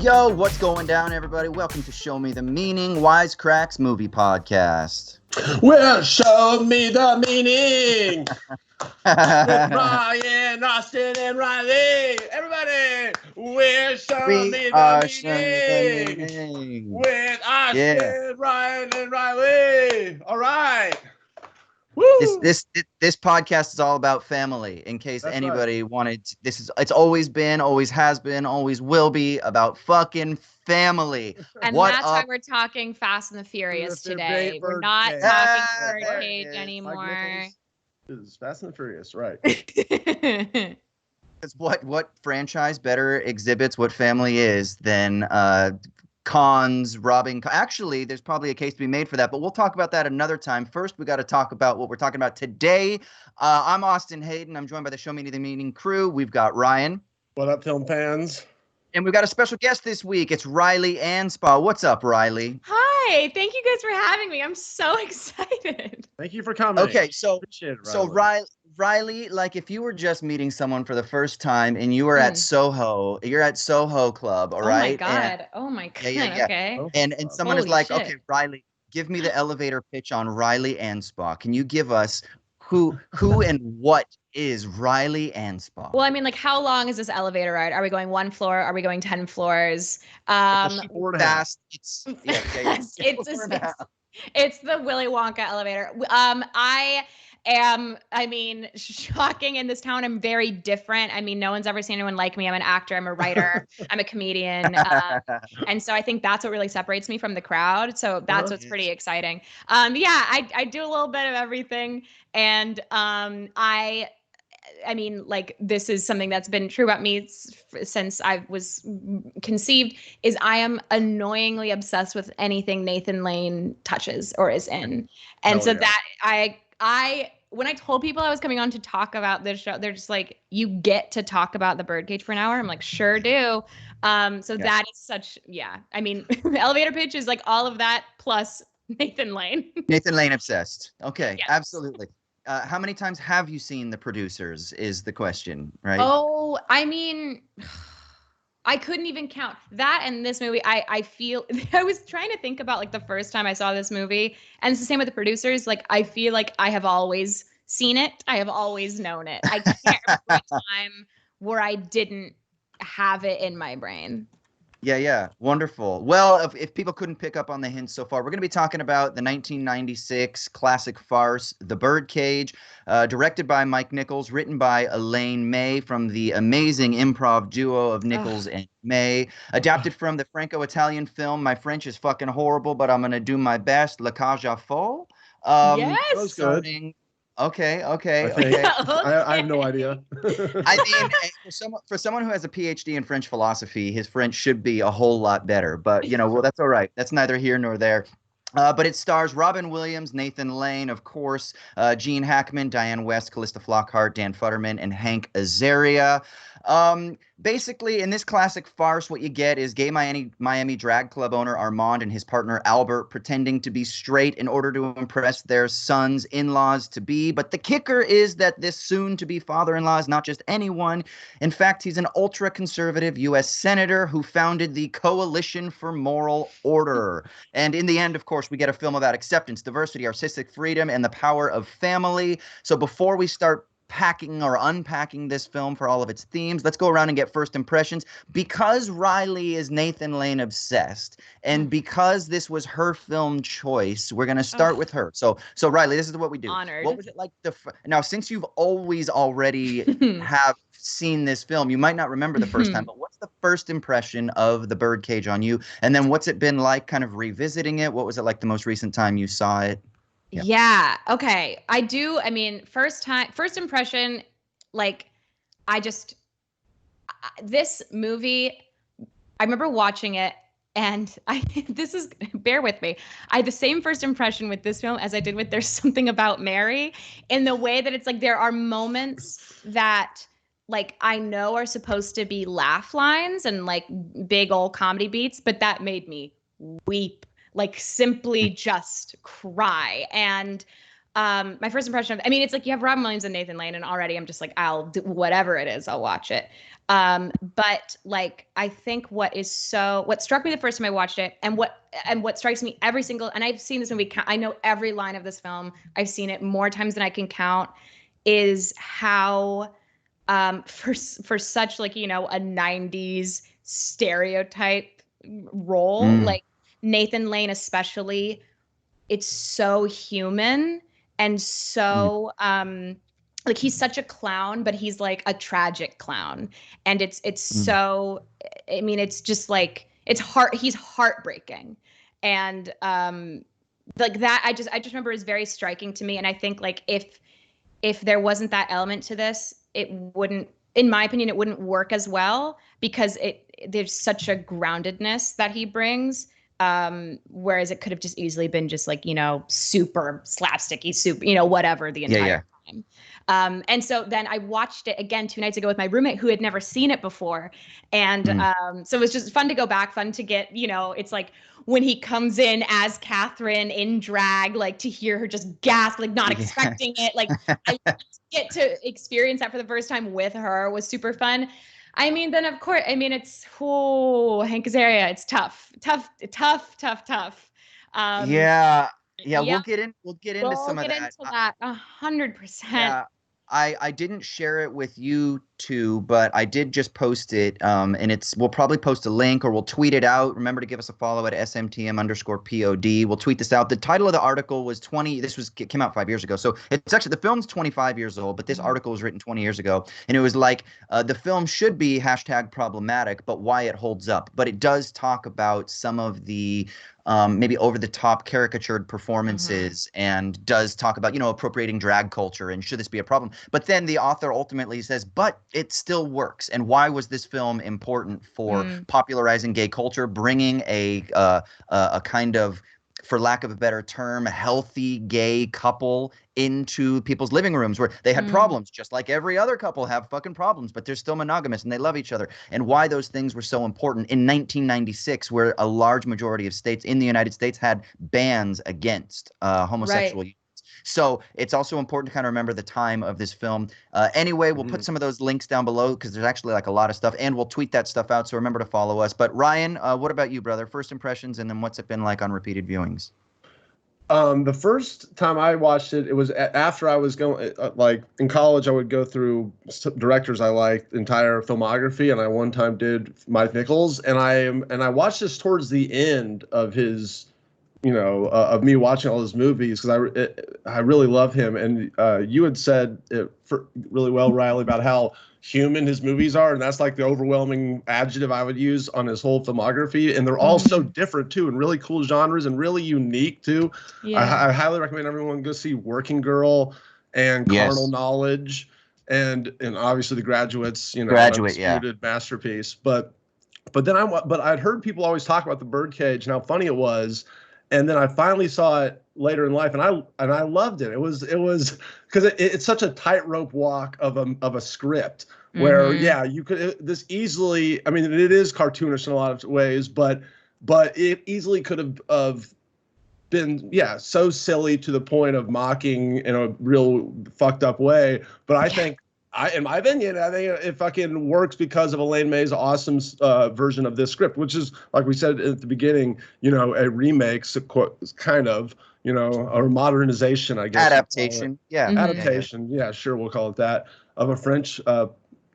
Yo, what's going down, everybody? Welcome to Show Me the Meaning, Wisecrack's movie podcast. Well, show me the meaning. With Ryan, Austin, and Reilly. Everybody, we'll show me the meaning. With Austin, Ryan, and Reilly. All right. Woo! This podcast is all about family. In case anybody wanted, it's always been, always has been, always will be about fucking family. And that's why we're talking Fast and the Furious today. We're not talking Birdcage anymore. It's Fast and the Furious, right? Because what franchise better exhibits what family is than cons robbing? Actually, there's probably a case to be made for that, but we'll talk about that another time. First, we got to talk about what we're talking about today. I'm Austin Hayden. I'm joined by the Show Me the Meaning crew. We've got Ryan. What up, film fans? And we've got a special guest this week. It's Reilly Anspaugh. What's up, Reilly? Hi. Thank you guys for having me. I'm so excited. Thank you for coming. Okay, so Reilly, like if you were just meeting someone for the first time and you were at Soho, you're at Soho Club, all right? Oh my god. Yeah. Okay. And someone is like, okay, Reilly, give me the elevator pitch on Reilly Anspaugh. Can you give us who and what is Reilly Anspaugh? Well, I mean, like, how long is this elevator ride? Are we going 1 floor? Are we going 10 floors? Fast. It's it's the Willy Wonka elevator. I mean, shocking in this town. I'm very different. I mean, no one's ever seen anyone like me. I'm an actor. I'm a writer. I'm a comedian. And so I think that's what really separates me from the crowd. So that's what's pretty exciting. I do a little bit of everything. And I mean, like, this is something that's been true about me since I was conceived, is I am annoyingly obsessed with anything Nathan Lane touches or is in. And that I when I told people I was coming on to talk about this show, they're just like, you get to talk about The Birdcage for an hour? I'm like, sure do. That is such, I mean, the elevator pitch is like all of that plus Nathan Lane. Nathan Lane obsessed. Okay, yes. Absolutely. How many times have you seen The Producers is the question, right? Oh, I mean, I couldn't even count that. And this movie, I feel, I was trying to think about like the first time I saw this movie, and it's the same with The Producers. Like, I feel like I have always seen it. I have always known it. I can't remember a time where I didn't have it in my brain. Yeah. Wonderful. Well, if people couldn't pick up on the hints so far, we're going to be talking about the 1996 classic farce, The Birdcage, directed by Mike Nichols, written by Elaine May from the amazing improv duo of Nichols and May, adapted from the Franco-Italian film My French is Fucking Horrible, but I'm going to do my best, La Cage aux Folles. Yes. That was good. Okay. I have no idea. I mean, for someone who has a PhD in French philosophy, his French should be a whole lot better. But, well, that's all right. That's neither here nor there. But it stars Robin Williams, Nathan Lane, of course, Gene Hackman, Diane West, Callista Flockhart, Dan Futterman, and Hank Azaria. Basically, in this classic farce, what you get is gay Miami drag club owner Armand and his partner Albert pretending to be straight in order to impress their son's in-laws to be. But the kicker is that this soon-to-be father-in-law is not just anyone. In fact, he's an ultra-conservative U.S. senator who founded the Coalition for Moral Order. And in the end, of course, we get a film about acceptance, diversity, artistic freedom, and the power of family. So before we start packing or unpacking this film for all of its themes, let's go around and get first impressions. Because Reilly is Nathan Lane obsessed, and because this was her film choice, we're going to start with her. So Reilly, this is what we do. Honored. What was it like now, since you've already have seen this film, you might not remember the first time, but what's the first impression of The Birdcage on you? And then what's it been like kind of revisiting it? What was it like the most recent time you saw it? Yeah. Okay. I mean, first impression, like, this movie, I remember watching it, and bear with me. I had the same first impression with this film as I did with There's Something About Mary, in the way that it's like, there are moments that, like, I know are supposed to be laugh lines and like big old comedy beats, but that made me weep. Like, simply just cry. And My first impression of, I mean, it's like you have Robin Williams and Nathan Lane, and already I'm just like, I'll do whatever it is, I'll watch it. But like, I think what struck me the first time I watched it, and what strikes me every single, and I've seen this movie, I know every line of this film, I've seen it more times than I can count, is how, for such like, you know, a 90s stereotype role, like Nathan Lane especially, it's so human and so like he's such a clown, but he's like a tragic clown, and it's so, I mean, it's just like he's heartbreaking, and like that I just remember is very striking to me, and I think like if there wasn't that element to this, it wouldn't, in my opinion, it wouldn't work as well, because there's such a groundedness that he brings. Whereas it could have just easily been just like, you know, super slapsticky, super, you know, whatever the entire time. And so then I watched it again 2 nights ago with my roommate who had never seen it before. And so it was just fun to go back, fun to get, you know, it's like when he comes in as Catherine in drag, like to hear her just gasp, like not expecting it. Like I get to experience that for the first time with her was super fun. I mean, then of course, I mean, it's Hank Azaria. It's tough. Yeah, we'll get into some of that. 100%. Yeah, I didn't share it with you two, but I did just post it. And we'll probably post a link or we'll tweet it out. Remember to give us a follow at SMTM_POD. We'll tweet this out. The title of the article was came out 5 years ago. So it's actually, the film's 25 years old, but this article was written 20 years ago. And it was like, the film should be #problematic, but why it holds up. But it does talk about some of the maybe over-the-top caricatured performances, and does talk about, you know, appropriating drag culture and should this be a problem. But then the author ultimately says, but it still works. And why was this film important for popularizing gay culture, bringing a kind of, for lack of a better term, healthy gay couple into people's living rooms where they had problems, just like every other couple have fucking problems, but they're still monogamous and they love each other, and why those things were so important in 1996, where a large majority of states in the United States had bans against homosexual unions. So it's also important to kind of remember the time of this film. Anyway, we'll put some of those links down below, because there's actually like a lot of stuff, and we'll tweet that stuff out. So remember to follow us. But Ryan, what about you, brother? First impressions, and then what's it been like on repeated viewings? The first time I watched it, it was after I was going, like in college, I would go through directors I liked, entire filmography, and I one time did Mike Nichols, and I watched this towards the end of his, you know, of me watching all his movies, because I really love him, and you had said it really well, Reilly, about how human his movies are, and that's like the overwhelming adjective I would use on his whole filmography, and they're all so different too, and really cool genres, and really unique too. I highly recommend everyone go see Working Girl and Carnal Knowledge, and obviously The Graduate's, you know, undisputed masterpiece. But then I'd heard people always talk about The Birdcage and how funny it was. And then I finally saw it later in life, and I loved it. It was because it's such a tightrope walk of a script where you could this easily. I mean, it is cartoonish in a lot of ways, but it easily could have been so silly to the point of mocking in a real fucked up way. But I think. In my opinion, I think it fucking works because of Elaine May's awesome version of this script, which is, like we said at the beginning, you know, a remake, kind of, you know, or modernization, I guess. Adaptation, adaptation, yeah, sure, we'll call it that, of a French.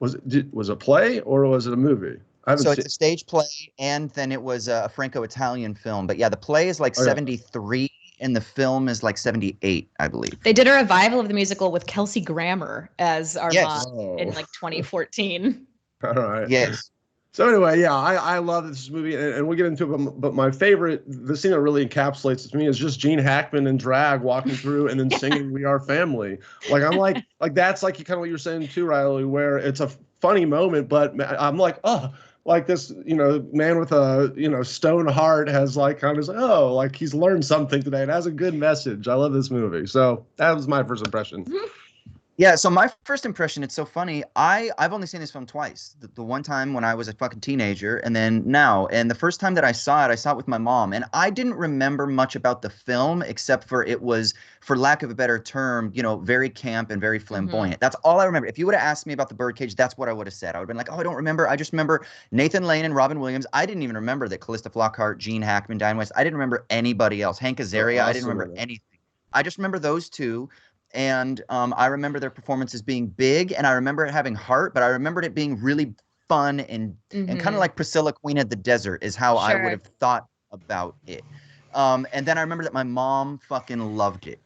Was it a play or was it a movie? So it's a stage play, and then it was a Franco-Italian film. But yeah, the play is like 73. And the film is like 78, I believe. They did a revival of the musical with Kelsey Grammer as our mom in like 2014. All right. Yes. So anyway, I love this movie, and we'll get into it. But my favorite, the scene that really encapsulates it to me, is just Gene Hackman in drag walking through and then singing "We Are Family." Like I'm like that's like kind of what you're saying too, Reilly, where it's a funny moment, but I'm like, oh. Like this, you know, man with a, you know, stone heart has like kind of like he's learned something today and has a good message. I love this movie. So that was my first impression. Yeah, so my first impression, it's so funny. I've only seen this film twice. The one time when I was a fucking teenager, and then now. And the first time that I saw it with my mom, and I didn't remember much about the film except for it was, for lack of a better term, very camp and very Mm-hmm. flamboyant. That's all I remember. If you would have asked me about The Birdcage, that's what I would have said. I would have been like, oh, I don't remember. I just remember Nathan Lane and Robin Williams. I didn't even remember that Callista Flockhart, Gene Hackman, Diane West. I didn't remember anybody else. Hank They're Azaria. I didn't awesome remember in it. anything. I just remember those two. And I remember their performances being big, and I remember it having heart, but I remembered it being really fun and kind of Mm-hmm. like Priscilla, Queen of the Desert, is how I would Sure. have thought about it. And then I remember that my mom fucking loved it,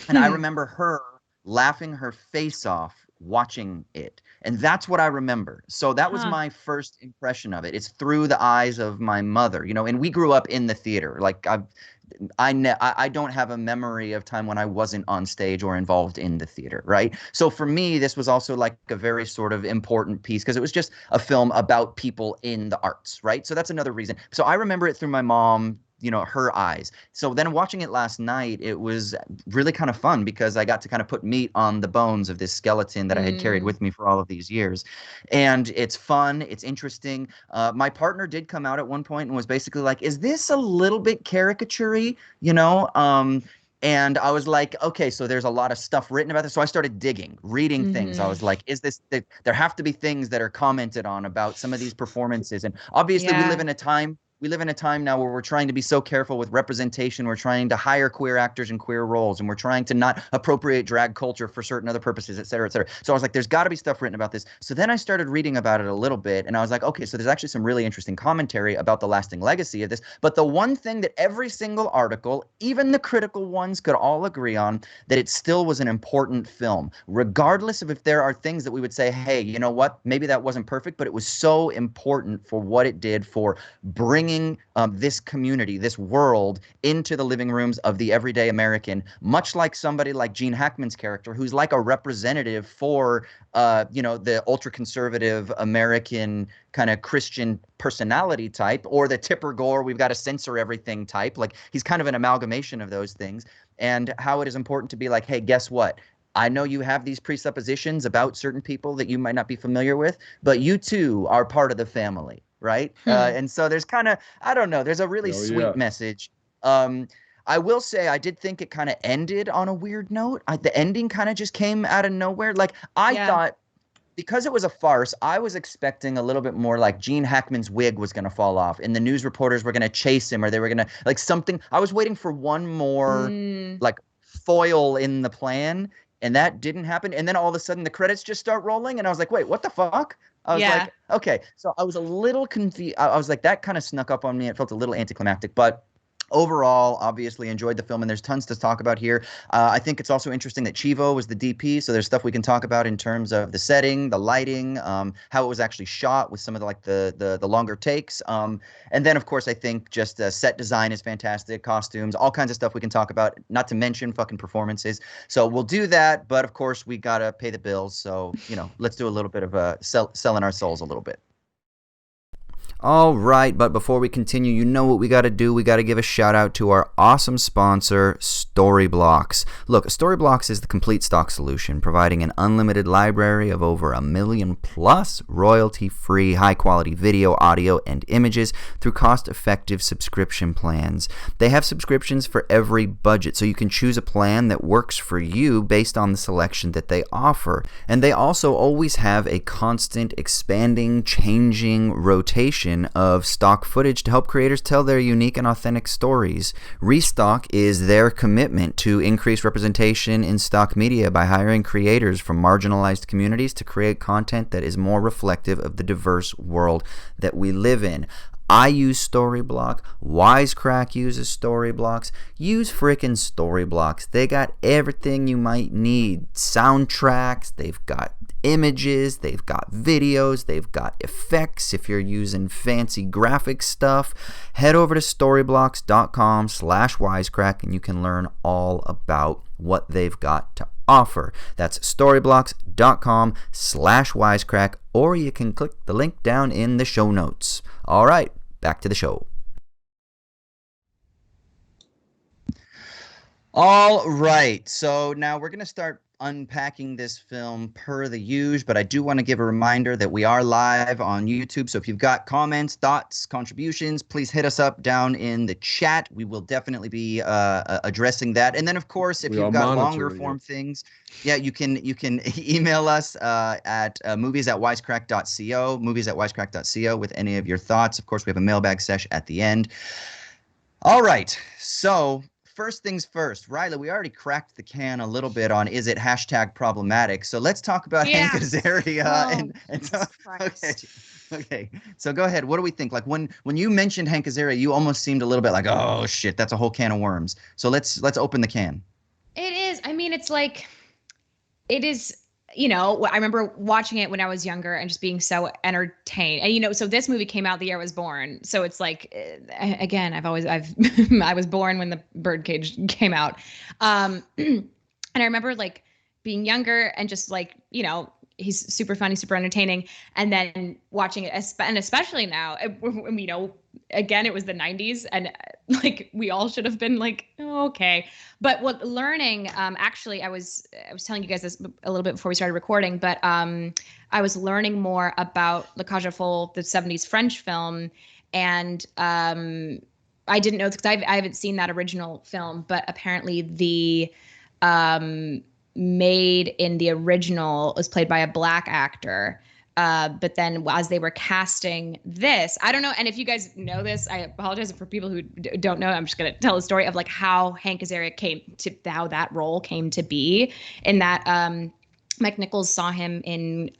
and I Hmm. remember her laughing her face off watching it, and that's what I remember. So that was Huh. my first impression of it. It's through the eyes of my mother, and we grew up in the theater. Like I don't have a memory of time when I wasn't on stage or involved in the theater, right? So for me, this was also like a very sort of important piece because it was just a film about people in the arts, right? So that's another reason. So I remember it through my mom, her eyes. So then watching it last night, it was really kind of fun because I got to kind of put meat on the bones of this skeleton that I had carried Mm. with me for all of these years. And it's fun, it's interesting. My partner did come out at one point and was basically like, "Is this a little bit caricature-y?" You know? And I was like, okay, so there's a lot of stuff written about this. So I started digging, reading things. I Mm-hmm. was like, there have to be things that are commented on about some of these performances. And obviously Yeah. we live in a time now where we're trying to be so careful with representation. We're trying to hire queer actors in queer roles, and we're trying to not appropriate drag culture for certain other purposes, et cetera, et cetera. So I was like, there's got to be stuff written about this. So then I started reading about it a little bit, and I was like, okay, so there's actually some really interesting commentary about the lasting legacy of this. But the one thing that every single article, even the critical ones, could all agree on, that it still was an important film, regardless of if there are things that we would say, hey, you know what, maybe that wasn't perfect, but it was so important for what it did for bringing this community, this world, into the living rooms of the everyday American, much like somebody like Gene Hackman's character, who's like a representative for, the ultra conservative American kind of Christian personality type, or the Tipper Gore, we've got to censor everything type. Like he's kind of an amalgamation of those things, and how it is important to be like, hey, guess what? I know you have these presuppositions about certain people that you might not be familiar with, but you too are part of the family, right? Hmm. And so there's kind of, I don't know, there's a really Oh sweet yeah. message. I will say I did think it kind of ended on a weird note. The ending kind of just came out of nowhere. Like I Yeah. thought, because it was a farce, I was expecting a little bit more like Gene Hackman's wig was going to fall off and the news reporters were going to chase him, or they were going to like something. I was waiting for one more Mm. like foil in the plan, and that didn't happen. And then all of a sudden the credits just start rolling, and I was like, wait, what the fuck? I was Yeah. like, okay. So I was a little confused. I was like, that kind of snuck up on me. It felt a little anticlimactic, but overall, obviously enjoyed the film, and there's tons to talk about here. I think it's also interesting that Chivo was the DP, so there's stuff we can talk about in terms of the setting, the lighting, how it was actually shot with some of the longer takes, and then of course I think just set design is fantastic, costumes, all kinds of stuff we can talk about. Not to mention fucking performances. So we'll do that, but of course we gotta pay the bills. So let's do a little bit of selling our souls a little bit. All right, but before we continue, you know what we got to do. We got to give a shout out to our awesome sponsor, Storyblocks. Look, Storyblocks is the complete stock solution, providing an unlimited library of over 1 million plus royalty-free, high-quality video, audio, and images through cost-effective subscription plans. They have subscriptions for every budget, so you can choose a plan that works for you based on the selection that they offer. And they also always have a constant, expanding, changing rotation of stock footage to help creators tell their unique and authentic stories. Restock is their commitment to increase representation in stock media by hiring creators from marginalized communities to create content that is more reflective of the diverse world that we live in. I use Storyblock. Wisecrack uses Storyblocks. Use frickin' Storyblocks. They got everything you might need. Soundtracks, they've got images, they've got videos, they've got effects if you're using fancy graphic stuff. Head over to storyblocks.com/wisecrack and you can learn all about what they've got to offer. That's storyblocks.com/wisecrack, or you can click the link down in the show notes. All right, back to the show. All right, so now we're going to start unpacking this film per the usual, but I do want to give a reminder that we are live on YouTube. So if you've got comments, thoughts, contributions, please hit us up down in the chat. We will definitely be addressing that. And then, of course, if you've got longer form things, yeah, you can email us at movies@wisecrack.co with any of your thoughts. Of course, we have a mailbag sesh at the end. All right, so first things first, Reilly, we already cracked the can a little bit on is it #problematic. So let's talk about Hank Azaria okay. So go ahead. What do we think? Like when you mentioned Hank Azaria, you almost seemed a little bit like, oh shit, that's a whole can of worms. So let's open the can. It is. I mean, it's like it is. You know, I remember watching it when I was younger and just being so entertained. And, you know, so this movie came out the year I was born. So it's like, again, I was born when The Birdcage came out. And I remember like being younger and just like, you know, he's super funny, super entertaining. And then watching it, and especially now, you know, again, it was the 90s and like we all should have been like, oh, okay. But what learning, actually, I was telling you guys this a little bit before we started recording, but I was learning more about La Cage aux Folles, the 70s French film. And I didn't know because I haven't seen that original film, but apparently the maid in the original was played by a black actor. But then as they were casting this, I don't know. And if you guys know this, I apologize for people who don't know. I'm just going to tell a story of like how Hank Azaria how that role came to be in that, Mike Nichols saw him in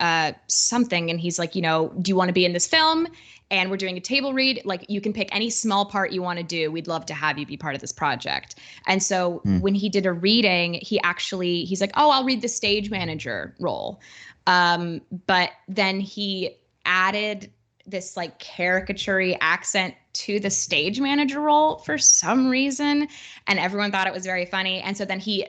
something and he's like, you know, do you want to be in this film? And we're doing a table read. Like you can pick any small part you want to do. We'd love to have you be part of this project. And so when he did a reading, he's like, oh, I'll read the stage manager role. But then he added this like caricature-y accent to the stage manager role for some reason. And everyone thought it was very funny. And so then he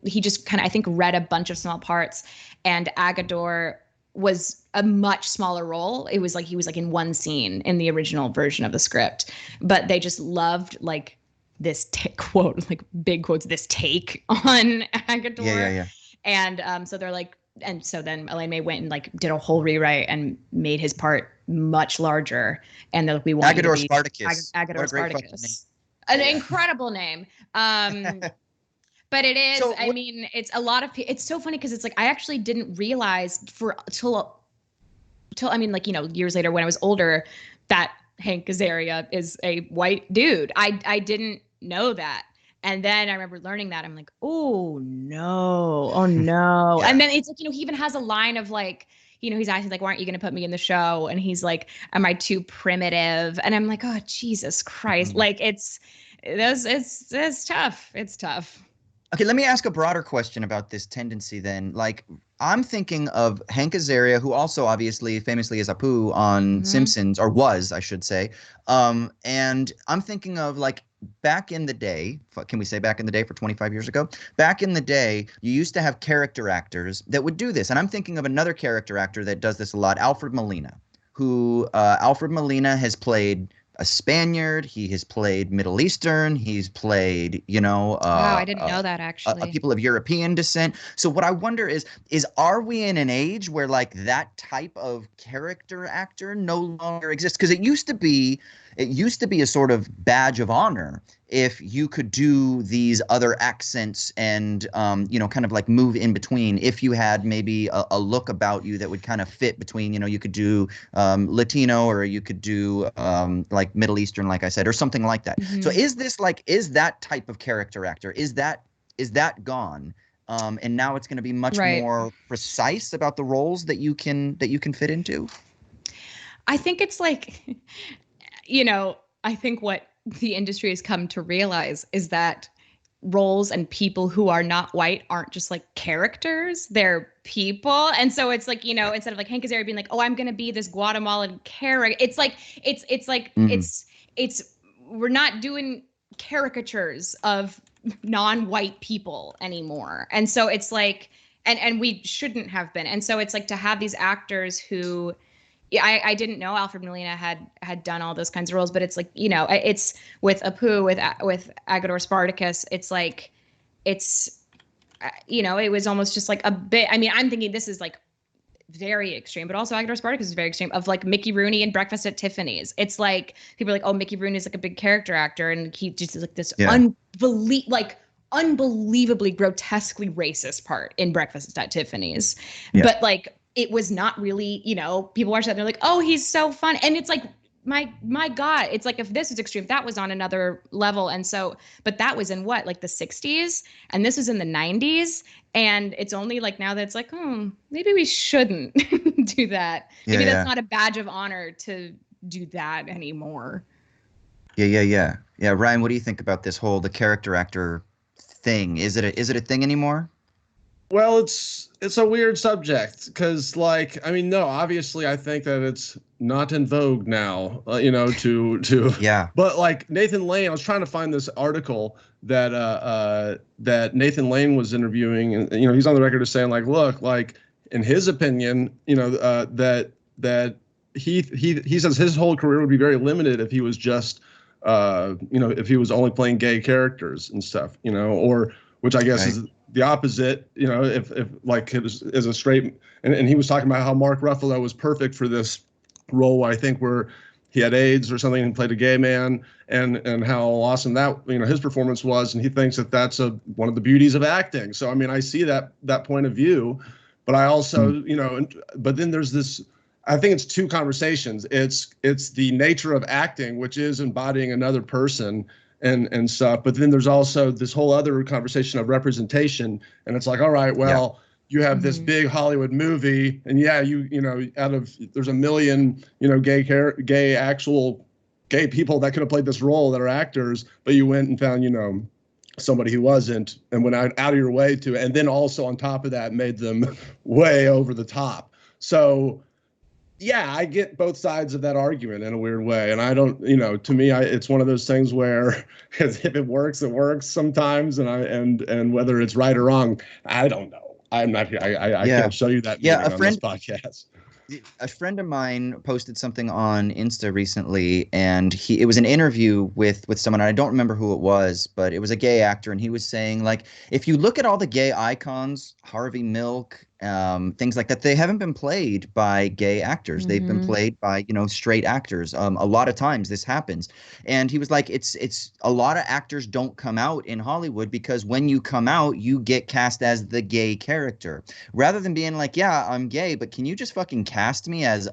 just kind of, I think, read a bunch of small parts, and Agador was a much smaller role. It was like he was like in one scene in the original version of the script, but they just loved like this quote, like big quotes, this take on Agador. Yeah. And so they're like, and so then Elaine May went and like did a whole rewrite and made his part much larger. And we wanted Agador Spartacus. Agador Spartacus, an incredible name. But it is. So, I mean, it's a lot of. It's so funny because it's like I actually didn't realize till I mean, like, you know, years later when I was older that Hank Azaria is a white dude. I didn't know that. And then I remember learning that. I'm like, oh no. Yeah. And then it's like, you know, he even has a line of like, you know, he's asking like, why aren't you going to put me in the show? And he's like, am I too primitive? And I'm like, oh, Jesus Christ. Like it's tough. It's tough. Okay, let me ask a broader question about this tendency then. Like, I'm thinking of Hank Azaria, who also obviously famously is Apu on Simpsons, or was, I should say. And I'm thinking of like back in the day, can we say back in the day for 25 years ago? Back in the day, you used to have character actors that would do this. And I'm thinking of another character actor that does this a lot, Alfred Molina, who Alfred Molina has played a Spaniard. He has played Middle Eastern. He's played, you know, wow, I didn't know that actually. People of European descent. So what I wonder is are we in an age where like that type of character actor no longer exists? Because it used to be a sort of badge of honor if you could do these other accents and, you know, kind of like move in between. If you had maybe a look about you that would kind of fit between, you know, you could do Latino or you could do like Middle Eastern, like I said, or something like that. So is that type of character actor, is that gone? And now it's going to be much more precise about the roles that you can fit into? I think it's like, you know, I think what the industry has come to realize is that roles and people who are not white aren't just like characters, they're people. And so it's like, you know, instead of like Hank Azaria being like, oh, I'm going to be this Guatemalan character, it's like, we're not doing caricatures of non-white people anymore. And so it's like, and we shouldn't have been. And so it's like to have these actors who, I didn't know Alfred Molina had done all those kinds of roles, but it's like, you know, it's with Apu, with Agador Spartacus, it's like, it's you know, it was almost just like a bit. I mean, I'm thinking this is like very extreme, but also Agador Spartacus is very extreme, of like Mickey Rooney and Breakfast at Tiffany's. It's like people are like, oh, Mickey Rooney is like a big character actor, and he just is like this unbelievably grotesquely racist part in Breakfast at Tiffany's. Yeah. But like it was not really, you know, people watch that and they're like, oh, he's so fun. And it's like, my God, it's like if this is extreme, that was on another level. And so, but that was in what, like the 60s, and this was in the 90s. And it's only like now that it's like, oh, maybe we shouldn't do that. Maybe that's not a badge of honor to do that anymore. Yeah. Ryan, what do you think about this whole the character actor thing? Is it a thing anymore? Well, it's a weird subject because, like, I mean, no, obviously, I think that it's not in vogue now, you know, to yeah. But like Nathan Lane, I was trying to find this article that that Nathan Lane was interviewing, and you know, he's on the record as saying, like, look, like in his opinion, you know, that he says his whole career would be very limited if he was just you know, if he was only playing gay characters and stuff, you know, or which I guess is the opposite, you know, if like is a straight, and he was talking about how Mark Ruffalo was perfect for this role, I think, where he had AIDS or something and played a gay man, and how awesome that, you know, his performance was, and he thinks that that's one of the beauties of acting. So I mean, I see that point of view, but I also, you know, but then there's this, I think it's two conversations. It's the nature of acting, which is embodying another person and stuff. But then there's also this whole other conversation of representation. And it's like, all right, well, you have this big Hollywood movie, and you know, there's a million, you know, actual gay people that could have played this role that are actors, but you went and found, you know, somebody who wasn't, and went out of your way to, and then also on top of that made them way over the top. So yeah, I get both sides of that argument in a weird way. And I don't, you know, to me, it's one of those things where if it works, it works sometimes. And whether it's right or wrong, I don't know. I'm not here. I can't show you that on this podcast. A friend of mine posted something on Insta recently, and it was an interview with someone. I don't remember who it was, but it was a gay actor, and he was saying, like, if you look at all the gay icons, Harvey Milk, things like that, they haven't been played by gay actors. They've been played by, you know, straight actors. A lot of times this happens. And he was like, it's a lot of actors don't come out in Hollywood because when you come out, you get cast as the gay character rather than being like, yeah, I'm gay, but can you just fucking cast me as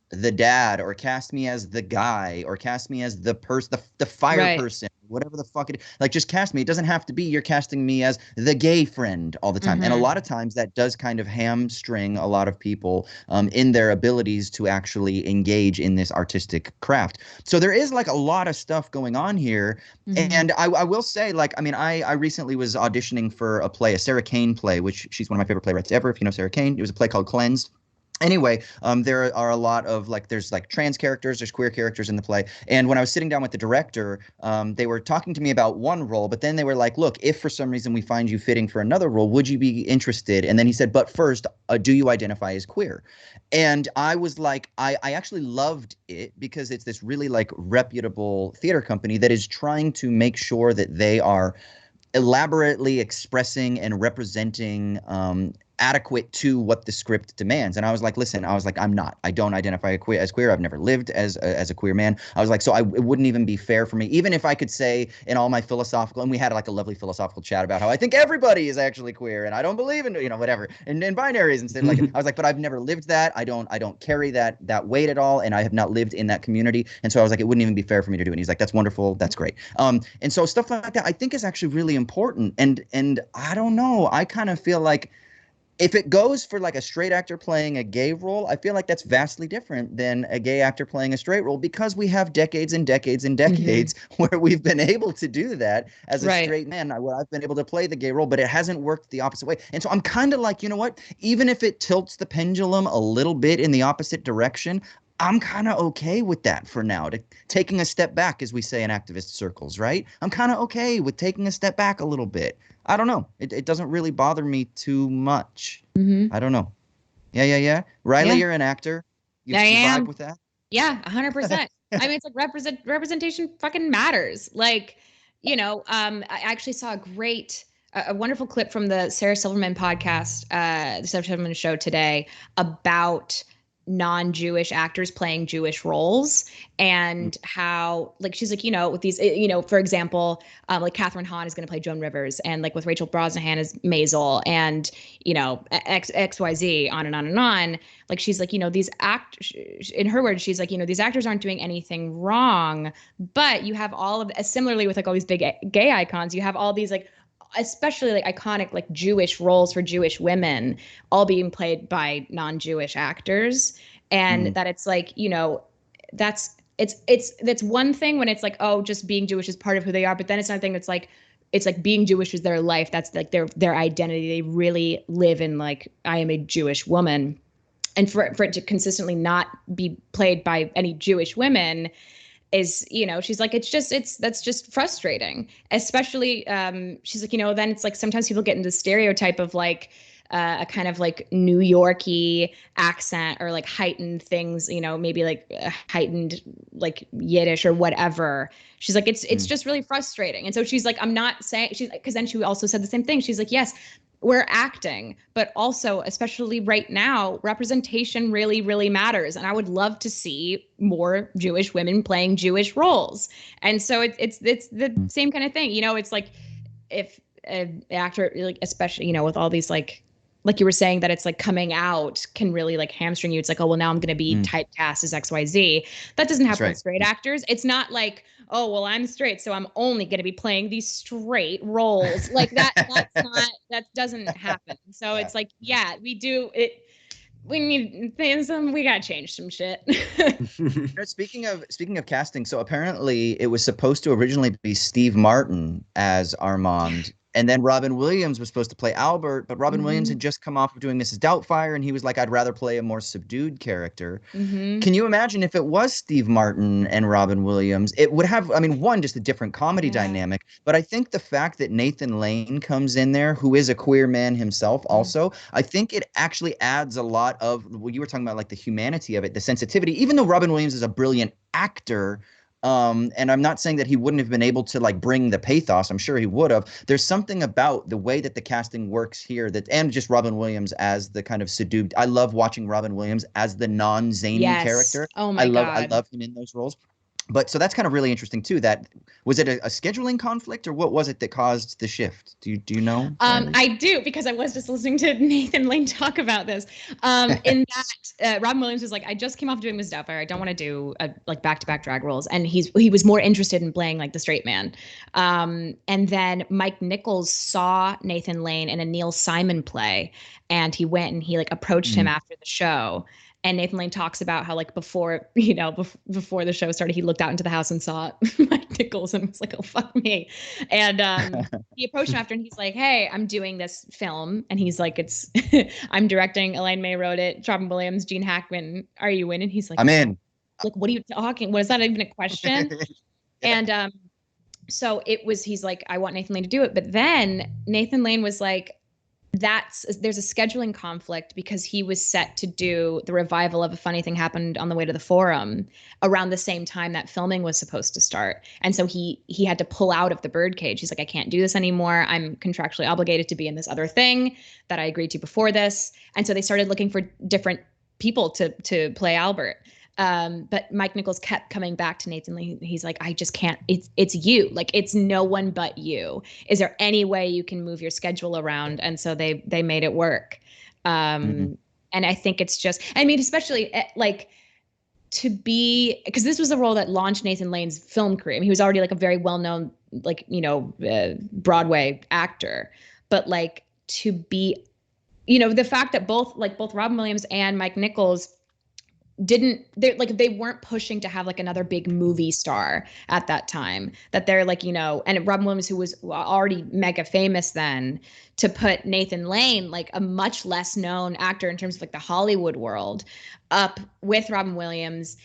the dad, or cast me as the guy, or cast me as the person, the fire person, whatever the fuck it is. Like, just cast me. It doesn't have to be you're casting me as the gay friend all the time. And a lot of times that does kind of hamstring a lot of people in their abilities to actually engage in this artistic craft. So there is like a lot of stuff going on here. And I will say, like, I mean, I recently was auditioning for a Sarah Kane play, which she's one of my favorite playwrights ever, if you know Sarah Kane. It was a play called Cleansed. Anyway, there are a lot of, like, there's like trans characters, there's queer characters in the play. And when I was sitting down with the director, they were talking to me about one role, but then they were like, look, if for some reason we find you fitting for another role, would you be interested? And then he said, but first, do you identify as queer? And I was like, I actually loved it because it's this really like reputable theater company that is trying to make sure that they are elaborately expressing and representing adequate to what the script demands. And I was like, listen, I don't identify as queer. I've never lived as a queer man. I was like, so it wouldn't even be fair for me, even if I could say in all my philosophical, and we had like a lovely philosophical chat about how I think everybody is actually queer and I don't believe in, you know, whatever, and binaries and stuff. Like, I was like, but I've never lived that. I don't carry that weight at all. And I have not lived in that community. And so I was like, it wouldn't even be fair for me to do it. And he's like, that's wonderful. That's great. And so stuff like that, I think, is actually really important. And I don't know, I kind of feel like, if it goes for like a straight actor playing a gay role, I feel like that's vastly different than a gay actor playing a straight role, because we have decades and decades and decades where we've been able to do that as a straight man, where I've been able to play the gay role, but it hasn't worked the opposite way. And so I'm kind of like, you know what, even if it tilts the pendulum a little bit in the opposite direction, I'm kind of okay with that for now, taking a step back, as we say in activist circles, right? I'm kind of okay with taking a step back a little bit. I don't know. It doesn't really bother me too much. I don't know. Yeah. Reilly, you're an actor. You am. Vibe with that? Yeah, 100%. I mean, it's like representation fucking matters. Like, you know, I actually saw a great a wonderful clip from the Sarah Silverman podcast, the Sarah Silverman show today, about non-Jewish actors playing Jewish roles, and how, like, she's like, with these, for example, like Catherine Hahn is going to play Joan Rivers, and like with Rachel Brosnahan as Maisel, and XYZ, on and on and on. Like, she's like, these in her words, she's like, these actors aren't doing anything wrong, but you have all of, similarly with like all these big gay icons, you have all these like, especially like iconic like Jewish roles for Jewish women, all being played by non-Jewish actors. And that it's like, that's one thing when it's like, oh, just being Jewish is part of who they are. But then it's another thing that's like, it's like being Jewish is their life. That's like their identity. They really live in like, I am a Jewish woman. And for it to consistently not be played by any Jewish women is, she's like, that's just frustrating, especially, she's like, then it's like, sometimes people get into the stereotype of like, a kind of like New York-y accent, or like heightened things, maybe like heightened like Yiddish or whatever. She's like, it's just really frustrating. And so she's like, I'm not saying, she's like, because then she also said the same thing. She's like, yes, we're acting, but also, especially right now, representation really, really matters. And I would love to see more Jewish women playing Jewish roles. And so it's the same kind of thing. It's like, if an actor, like, especially, with all these like you were saying, that it's like coming out can really like hamstring you. It's like, oh, well, now I'm going to be typecast as XYZ. That doesn't happen with straight actors. It's not like, oh, well, I'm straight, so I'm only going to be playing these straight roles. Like that doesn't happen. So it's like, yeah, we do it. We need things. We got to change some shit. Speaking of casting, so apparently it was supposed to originally be Steve Martin as Armand. And then Robin Williams was supposed to play Albert, but Robin Williams had just come off of doing Mrs. Doubtfire, and he was like, I'd rather play a more subdued character. Can you imagine if it was Steve Martin and Robin Williams? It would have, one, just a different comedy dynamic, but I think the fact that Nathan Lane comes in there, who is a queer man himself also, I think it actually adds a lot of, well, you were talking about like the humanity of it, the sensitivity, even though Robin Williams is a brilliant actor. And I'm not saying that he wouldn't have been able to like bring the pathos. I'm sure he would have. There's something about the way that the casting works here and just Robin Williams as the kind of subdued. I love watching Robin Williams as the non-zany character. Oh my God. I love him in those roles. But so that's kind of really interesting too. That was it a scheduling conflict, or what was it that caused the shift? Do you know? I do, because I was just listening to Nathan Lane talk about this. In that, Robin Williams was like, I just came off doing Miss Doubtfire. I don't want to do like back-to-back drag roles, and he was more interested in playing like the straight man. And then Mike Nichols saw Nathan Lane in a Neil Simon play, and he went and he like approached him after the show. And Nathan Lane talks about how like before the show started, he looked out into the house and saw Mike Nichols and was like, oh, fuck me. And he approached him after, and he's like, hey, I'm doing this film. And he's like, I'm directing, Elaine May wrote it, Robin Williams, Gene Hackman, are you in? And he's like, I'm in. Like, what are you talking? Was that even a question? And so he's like, I want Nathan Lane to do it. But then Nathan Lane was like, there's a scheduling conflict, because he was set to do the revival of A Funny Thing Happened on the Way to the Forum around the same time that filming was supposed to start. And so he had to pull out of The Birdcage. He's like, I can't do this anymore. I'm contractually obligated to be in this other thing that I agreed to before this. And so they started looking for different people to play Albert. But Mike Nichols kept coming back to Nathan Lane. He's like, I just can't, it's you, like, it's no one but you. Is there any way you can move your schedule around? And so they made it work. And I think it's just, especially like to be, because this was the role that launched Nathan Lane's film career. He was already like a very well-known, like, Broadway actor, but like to be, the fact that both Robin Williams and Mike Nichols they weren't pushing to have like another big movie star at that time, that they're like, and Robin Williams, who was already mega famous then, to put Nathan Lane, like a much less known actor in terms of like the Hollywood world, up with Robin Williams,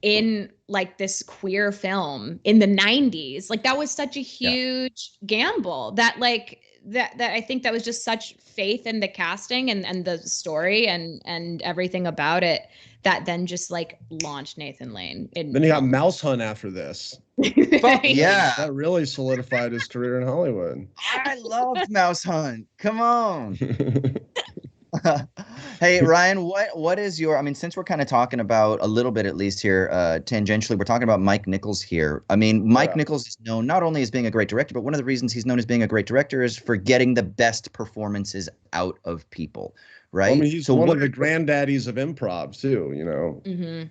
in like this queer film in the 90s. Like that was such a huge gamble that like that I think that was just such faith in the casting and the story and everything about it that then just like launched Nathan Lane. Then he got Mouse Hunt after this. Yeah. That really solidified his career in Hollywood. I loved Mouse Hunt. Come on. Hey, Ryan, what is your, I mean, since we're kind of talking about a little bit, at least here, tangentially, we're talking about Mike Nichols here. I mean, Mike Nichols is known not only as being a great director, but one of the reasons he's known as being a great director is for getting the best performances out of people, right? I mean, he's one of the granddaddies of improv too, you know? Mm-hmm.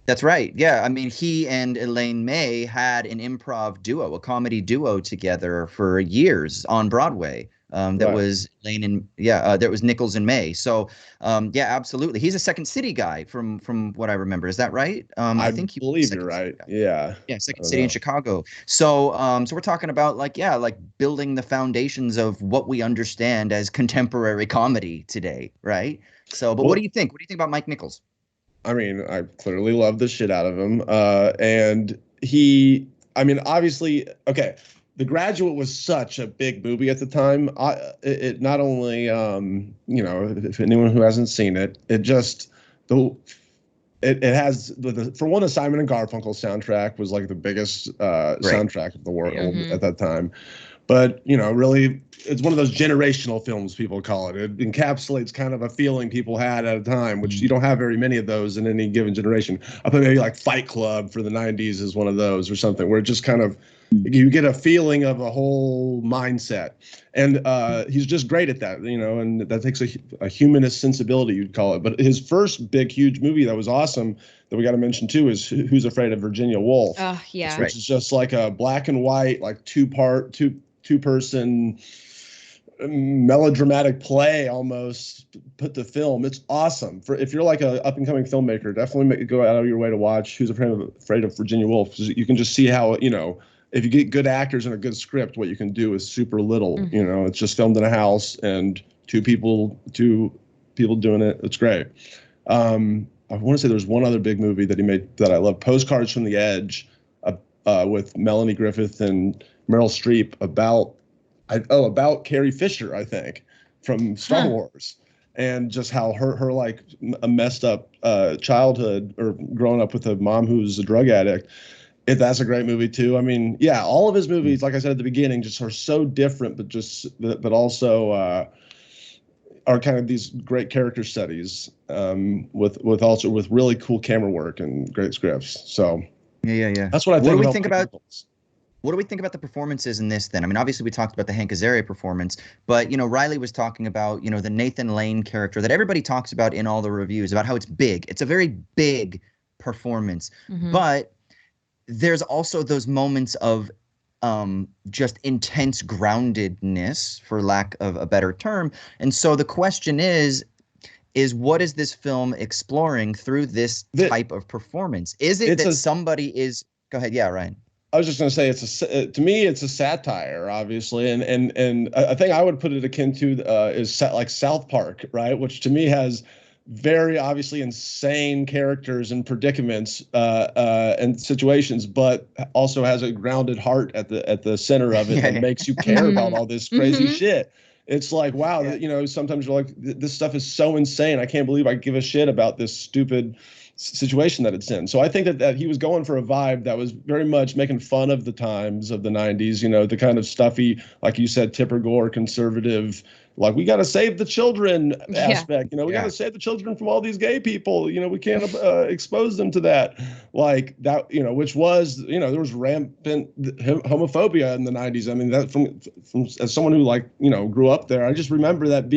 That's right. Yeah. I mean, he and Elaine May had an improv duo, a comedy duo together for years on Broadway. That was Elaine and that was Nichols and May. So yeah, absolutely. He's a Second City guy from what I remember. Is that right? I think he believe you're right. Yeah. Yeah, Second City in Chicago. So so we're talking about like building the foundations of what we understand as contemporary comedy today, right? So but what do you think? What do you think about Mike Nichols? I mean, I clearly love the shit out of him. And he, I mean, obviously, okay, The Graduate was such a big movie at the time. It not only, you know, if anyone who hasn't seen it, it just, it has, for one, the Simon and Garfunkel soundtrack was like the biggest soundtrack of the world at that time. But, you know, really, it's one of those generational films, people call it. It encapsulates kind of a feeling people had at a time, which you don't have very many of those in any given generation. I think maybe like Fight Club for the 90s is one of those or something, where it just kind of, you get a feeling of a whole mindset. And he's just great at that, you know, and that takes a humanist sensibility, you'd call it. But his first big, huge movie that was awesome that we got to mention too is Who's Afraid of Virginia Woolf? Oh, yeah. Which is just like a black and white, like two-person melodramatic play almost put to film. It's awesome. For if you're like a up-and-coming filmmaker, definitely go out of your way to watch Who's Afraid of Virginia Woolf. You can just see how, you know, if you get good actors and a good script, what you can do is super little. You know, it's just filmed in a house and two people doing it. It's great. I want to say there's one other big movie that he made that I love, Postcards from the Edge, with Melanie Griffith and Meryl Streep about Carrie Fisher, I think, from Star Wars, and just how her like a messed up childhood or growing up with a mom who's a drug addict. That's a great movie too. I mean, yeah, all of his movies, like I said at the beginning, just are so different, but also are kind of these great character studies with really cool camera work and great scripts. So yeah. That's what I think. What do we think about? What do we think about the performances in this then? I mean, obviously we talked about the Hank Azaria performance, but, you know, Reilly was talking about, you know, the Nathan Lane character that everybody talks about in all the reviews about how it's big. It's a very big performance, but there's also those moments of just intense groundedness, for lack of a better term. And so the question is what is this film exploring through this type of performance? Is it that somebody is, go ahead. Yeah, Ryan. I was just going to say to me it's a satire, obviously, and I think I would put it akin to is like South Park, right? Which to me has very obviously insane characters and predicaments and situations, but also has a grounded heart at the center of it that makes you care about all this crazy shit. It's like, wow, you know, sometimes you're like, this stuff is so insane. I can't believe I give a shit about this stupid situation that it's in. So I think that he was going for a vibe that was very much making fun of the times of the 90s, you know, the kind of stuffy, like you said, Tipper Gore, conservative, like we got to save the children aspect, you know, we got to save the children from all these gay people, you know, we can't expose them to that, like that, you know, which was, you know, there was rampant homophobia in the 90s. I mean, that from as someone who, like, you know, grew up there, I just remember that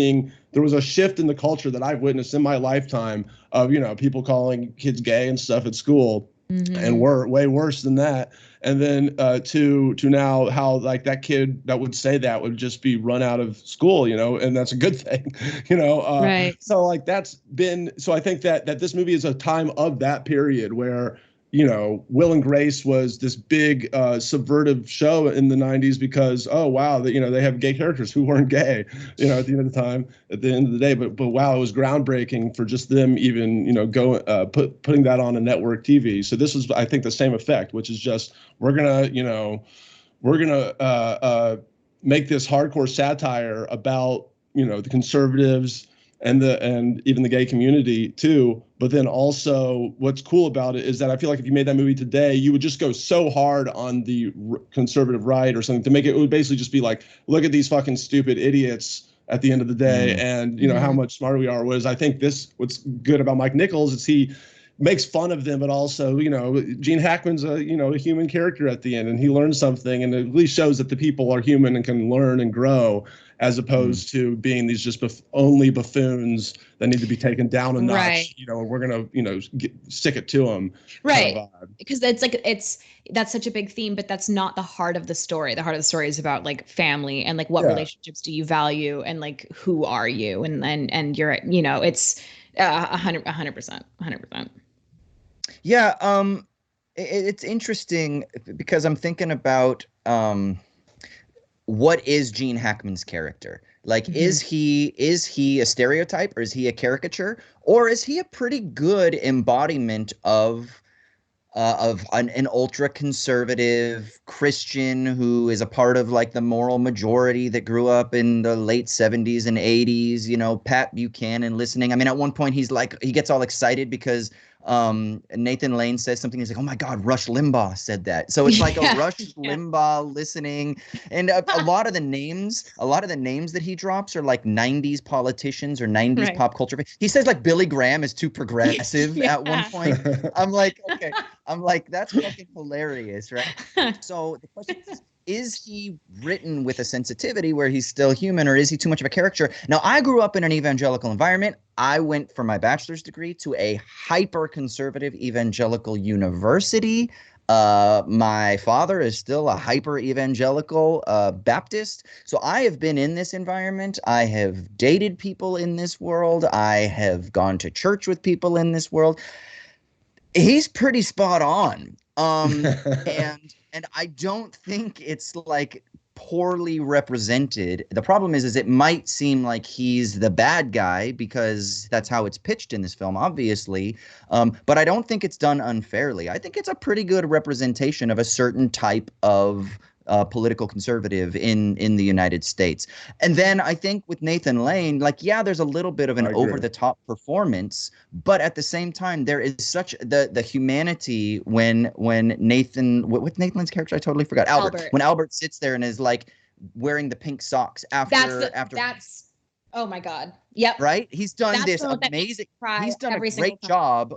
there was a shift in the culture that I've witnessed in my lifetime of, you know, people calling kids gay and stuff at school. And we're way worse than that. And then to now how like that kid that would say that would just be run out of school, you know, and that's a good thing, you know. Right. So like so I think that this movie is a time of that period where Will and Grace was this big subversive show in the 90s because, oh, wow, they have gay characters who weren't gay, at the end of the day. But wow, it was groundbreaking for just them even, putting that on a network TV. So this was, I think, the same effect, which is just we're going to make this hardcore satire about, the conservatives and even the gay community too. But then also what's cool about it is that I feel like if you made that movie today, you would just go so hard on the conservative right or something to make it would basically just be like, look at these fucking stupid idiots at the end of the day. And how much smarter we are. Whereas I think what's good about Mike Nichols is he makes fun of them, but also, Gene Hackman's a human character at the end, and he learns something, and it at least shows that the people are human and can learn and grow, as opposed to being these just only buffoons that need to be taken down a notch. And we're gonna, stick it to them. Right. Because that's such a big theme, but that's not the heart of the story. The heart of the story is about like family and like what relationships do you value and like who are you and you're it's 100%. Yeah, it's interesting because I'm thinking about what is Gene Hackman's character? Like, is he a stereotype, or is he a caricature, or is he a pretty good embodiment of an ultra conservative Christian who is a part of like the moral majority that grew up in the late 70s and 80s, Pat Buchanan listening. I mean, at one point he gets all excited because Nathan Lane says something. He's like, oh my God, Rush Limbaugh said that. So it's like a Rush Limbaugh listening. And a lot of the names that he drops are like 90s politicians or 90s pop culture. He says like Billy Graham is too progressive at one point. I'm like, okay. I'm like, that's fucking hilarious, right? So the question is he written with a sensitivity where he's still human, or is he too much of a caricature? Now, I grew up in an evangelical environment. I went for my bachelor's degree to a hyper-conservative evangelical university. My father is still a hyper-evangelical Baptist. So I have been in this environment. I have dated people in this world. I have gone to church with people in this world. He's pretty spot on. And I don't think it's like poorly represented. The problem is it might seem like he's the bad guy because that's how it's pitched in this film, obviously. But I don't think it's done unfairly. I think it's a pretty good representation of a certain type of political conservative in the United States. And then I think with Nathan Lane, like, yeah, there's a little bit of an over-the-top performance, but at the same time, there is such the humanity when Nathan, what's Nathan Lane's character? I totally forgot. Albert. When Albert sits there and is like wearing the pink socks after. Oh my God. Yep. Right? He's done this amazing. He's done a great job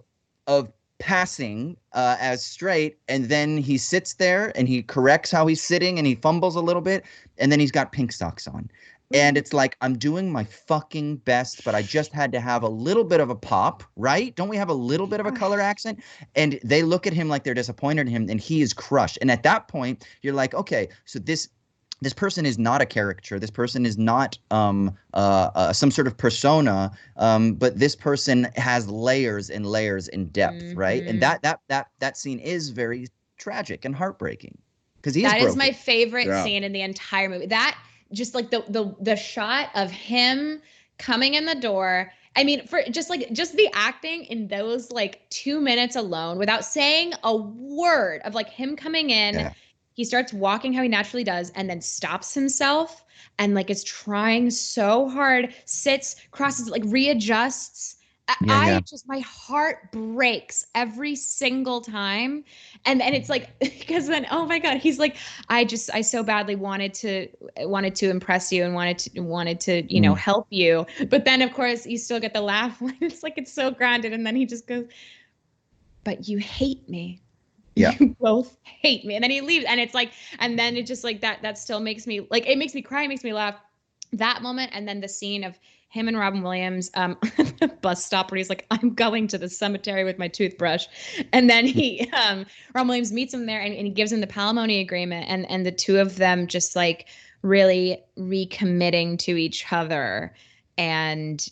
of passing as straight, and then he sits there and he corrects how he's sitting and he fumbles a little bit, and then he's got pink socks on. And it's like, I'm doing my fucking best, but I just had to have a little bit of a pop, right? Don't we have a little bit of a color accent? And they look at him like they're disappointed in him, and he is crushed. And at that point, you're like, okay, so this person is not a caricature. This person is not some sort of persona, but this person has layers and layers in depth, right? And that scene is very tragic and heartbreaking because that is my favorite scene in the entire movie. That just like the shot of him coming in the door. I mean, for just the acting in those like 2 minutes alone, without saying a word, of like him coming in. Yeah. He starts walking how he naturally does, and then stops himself and like is trying so hard, sits, crosses, like readjusts. My heart breaks every single time. And it's like, because then, oh my God, he's like, I so badly wanted to impress you and wanted to, help you. But then of course you still get the laugh. It's like, it's so grounded. And then he just goes, but you hate me. Yeah. You both hate me. And then he leaves. And it's like, and then it just like that still makes me like, it makes me cry, it makes me laugh. That moment. And then the scene of him and Robin Williams, bus stop where he's like, I'm going to the cemetery with my toothbrush. And then Robin Williams meets him there and he gives him the palimony agreement. And the two of them just like really recommitting to each other. And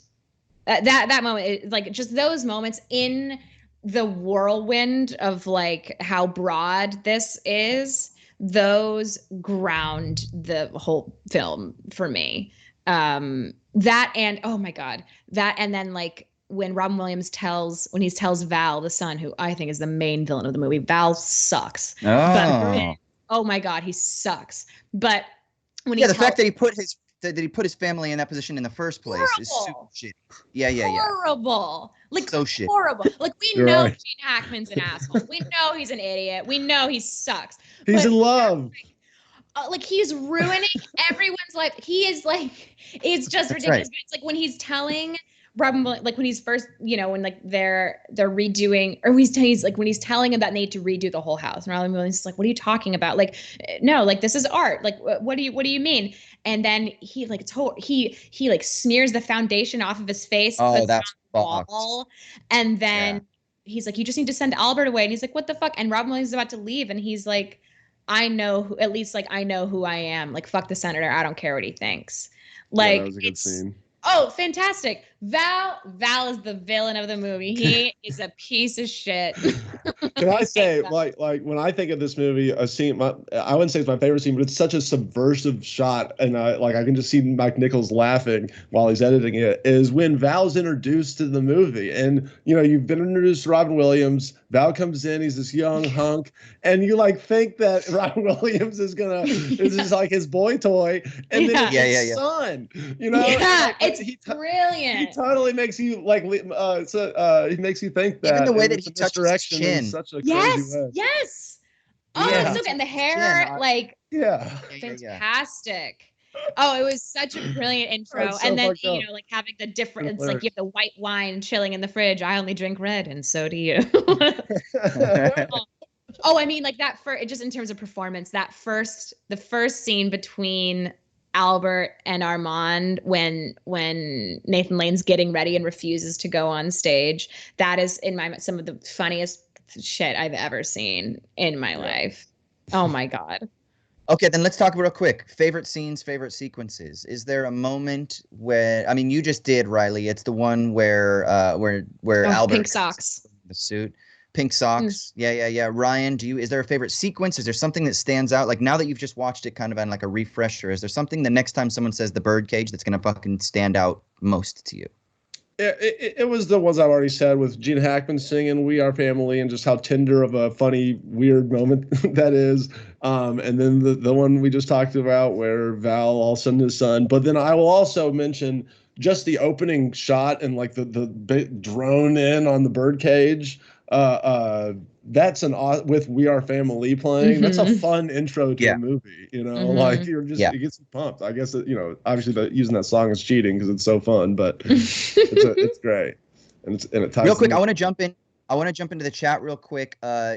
that moment, like just those moments in the whirlwind of like how broad this is, those ground the whole film for me. That and oh my God, that and then like when Robin Williams when he tells Val, the son, who I think is the main villain of the movie, Val sucks. But oh my God, he sucks. But when the fact that he put his family in that position in the first place is super shitty. Yeah. Horrible. Like so shit. Horrible. Like we know Gene Hackman's an asshole. We know he's an idiot. We know he sucks. He's in love. Like he's ruining everyone's life. He is like, it's just ridiculous. Right. It's like when he's telling Robin, like when he's first, when like they're redoing, or he's like when he's telling him that they need to redo the whole house, and Robin Williams is like, "What are you talking about? Like, no, like this is art. Like, what do you mean?" And then he like he like smears the foundation off of his face. Oh, that's on the wall, and then he's like, "You just need to send Albert away." And he's like, "What the fuck?" And Robin Williams is about to leave, and he's like, I know who I am. Like, fuck the senator. I don't care what he thinks. Like, that was a good scene. Oh, fantastic. Val is the villain of the movie. He is a piece of shit. Can I say, like when I think of this movie, a scene, I wouldn't say it's my favorite scene, but it's such a subversive shot, and I can just see Mike Nichols laughing while he's editing it, is when Val's introduced to the movie. And, you've been introduced to Robin Williams, Val comes in, he's this young hunk, and you like think that Robin Williams is just like his boy toy, and then it's his son, Yeah, it's brilliant. He totally makes you like, he makes you think that. Even the way that he touches his chin. Such a yes. Oh, it's so good. And the hair, fantastic. Oh, it was such a brilliant intro. So and then, like having the difference, like you have the white wine chilling in the fridge. I only drink red, and so do you. Oh, I mean, like that just in terms of performance, the first scene between Albert and Armand when Nathan Lane's getting ready and refuses to go on stage, that is some of the funniest shit I've ever seen in my life. Oh my God. Okay, then let's talk real quick. Favorite scenes, favorite sequences. Is there a moment where, I mean, you just did, Reilly. It's the one where Albert pink socks, the suit, pink socks. Yeah. Ryan, is there a favorite sequence? Is there something that stands out? Like now that you've just watched it kind of on like a refresher, is there something the next time someone says the birdcage that's going to fucking stand out most to you? It was the ones I've already said, with Gene Hackman singing "We Are Family" and just how tender of a funny, weird moment that is. And then the one we just talked about where Val all of a sudden his son. But then I will also mention just the opening shot and like the big drone in on the birdcage. That's with "We Are Family" playing. Mm-hmm. That's a fun intro to a movie, mm-hmm. Like you're just it gets you pumped. I guess obviously using that song is cheating because it's so fun, but it's great, and it ties. Real quick, I want to jump into the chat real quick. I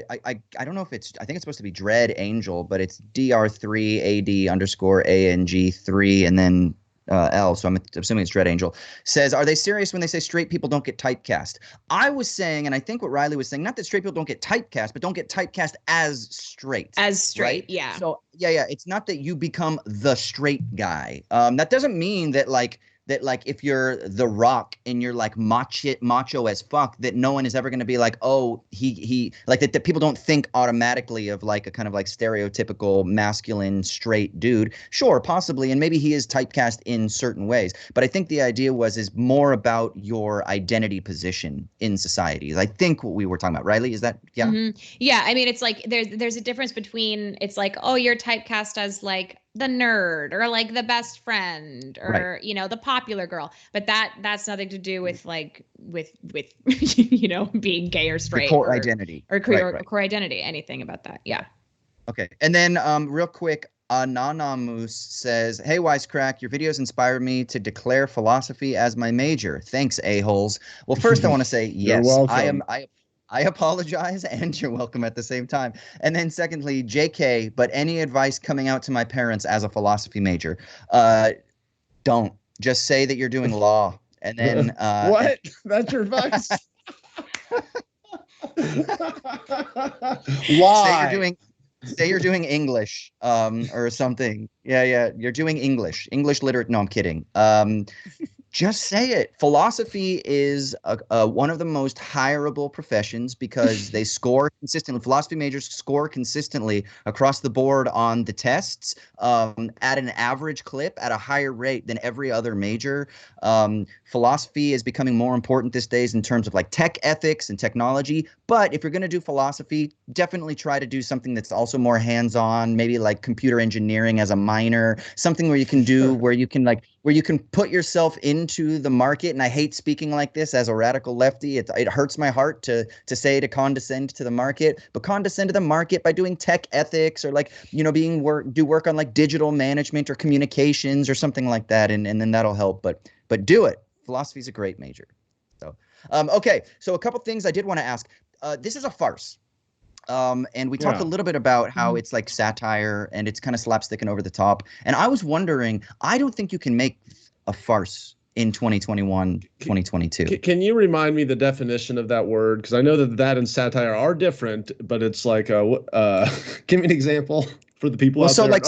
don't know if I think it's supposed to be Dread Angel, but it's DR3AD_ANG3 and then L, so I'm assuming it's Dread Angel, says, are they serious when they say straight people don't get typecast? I was saying, and I think what Reilly was saying, not that straight people don't get typecast, but don't get typecast as straight. Right? Yeah. So, it's not that you become the straight guy. That doesn't mean that, like, if you're The Rock and you're like macho as fuck, that no one is ever going to be like, oh, he like that people don't think automatically of like a kind of like stereotypical masculine straight dude. Sure, possibly, and maybe he is typecast in certain ways, but I think the idea is more about your identity position in society. I think what we were talking about, Reilly, is that Mm-hmm. Yeah, I mean, it's like there's a difference between, it's like, oh, you're typecast as like the nerd or like the best friend or the popular girl, but that's nothing to do with like with being gay or straight, core identity or core identity, anything about that. Okay. And then real quick, Anonymous says, hey Wisecrack, your videos inspired me to declare philosophy as my major. Thanks, a-holes. Well, first I want to say yes, I apologize, and you're welcome at the same time. And then secondly, JK, but any advice coming out to my parents as a philosophy major? Don't. Just say that you're doing law. And then what? That's your advice? Why? Say you're doing English or something. Yeah, you're doing English literate. No, I'm kidding. Just say it. Philosophy is one of the most hireable professions because they score consistently. Philosophy majors score consistently across the board on the tests at an average clip at a higher rate than every other major. Philosophy is becoming more important these days in terms of like tech ethics and technology. But if you're going to do philosophy, definitely try to do something that's also more hands-on, maybe like computer engineering as a minor, something where you can do where you can put yourself into the market. And I hate speaking like this as a radical lefty. It hurts my heart to say to condescend to the market, but condescend to the market by doing tech ethics or like, you know, do work on like digital management or communications or something like that. And then that'll help. But do it. Philosophy is a great major. So, okay. So a couple things I did want to ask. This is a farce. And we talked a little bit about how it's like satire and it's kind of slapstick and over the top. And I was wondering, I don't think you can make a farce in 2021, 2022. Can you remind me the definition of that word? Because I know that and satire are different, but it's like, give me an example for the people out there. Like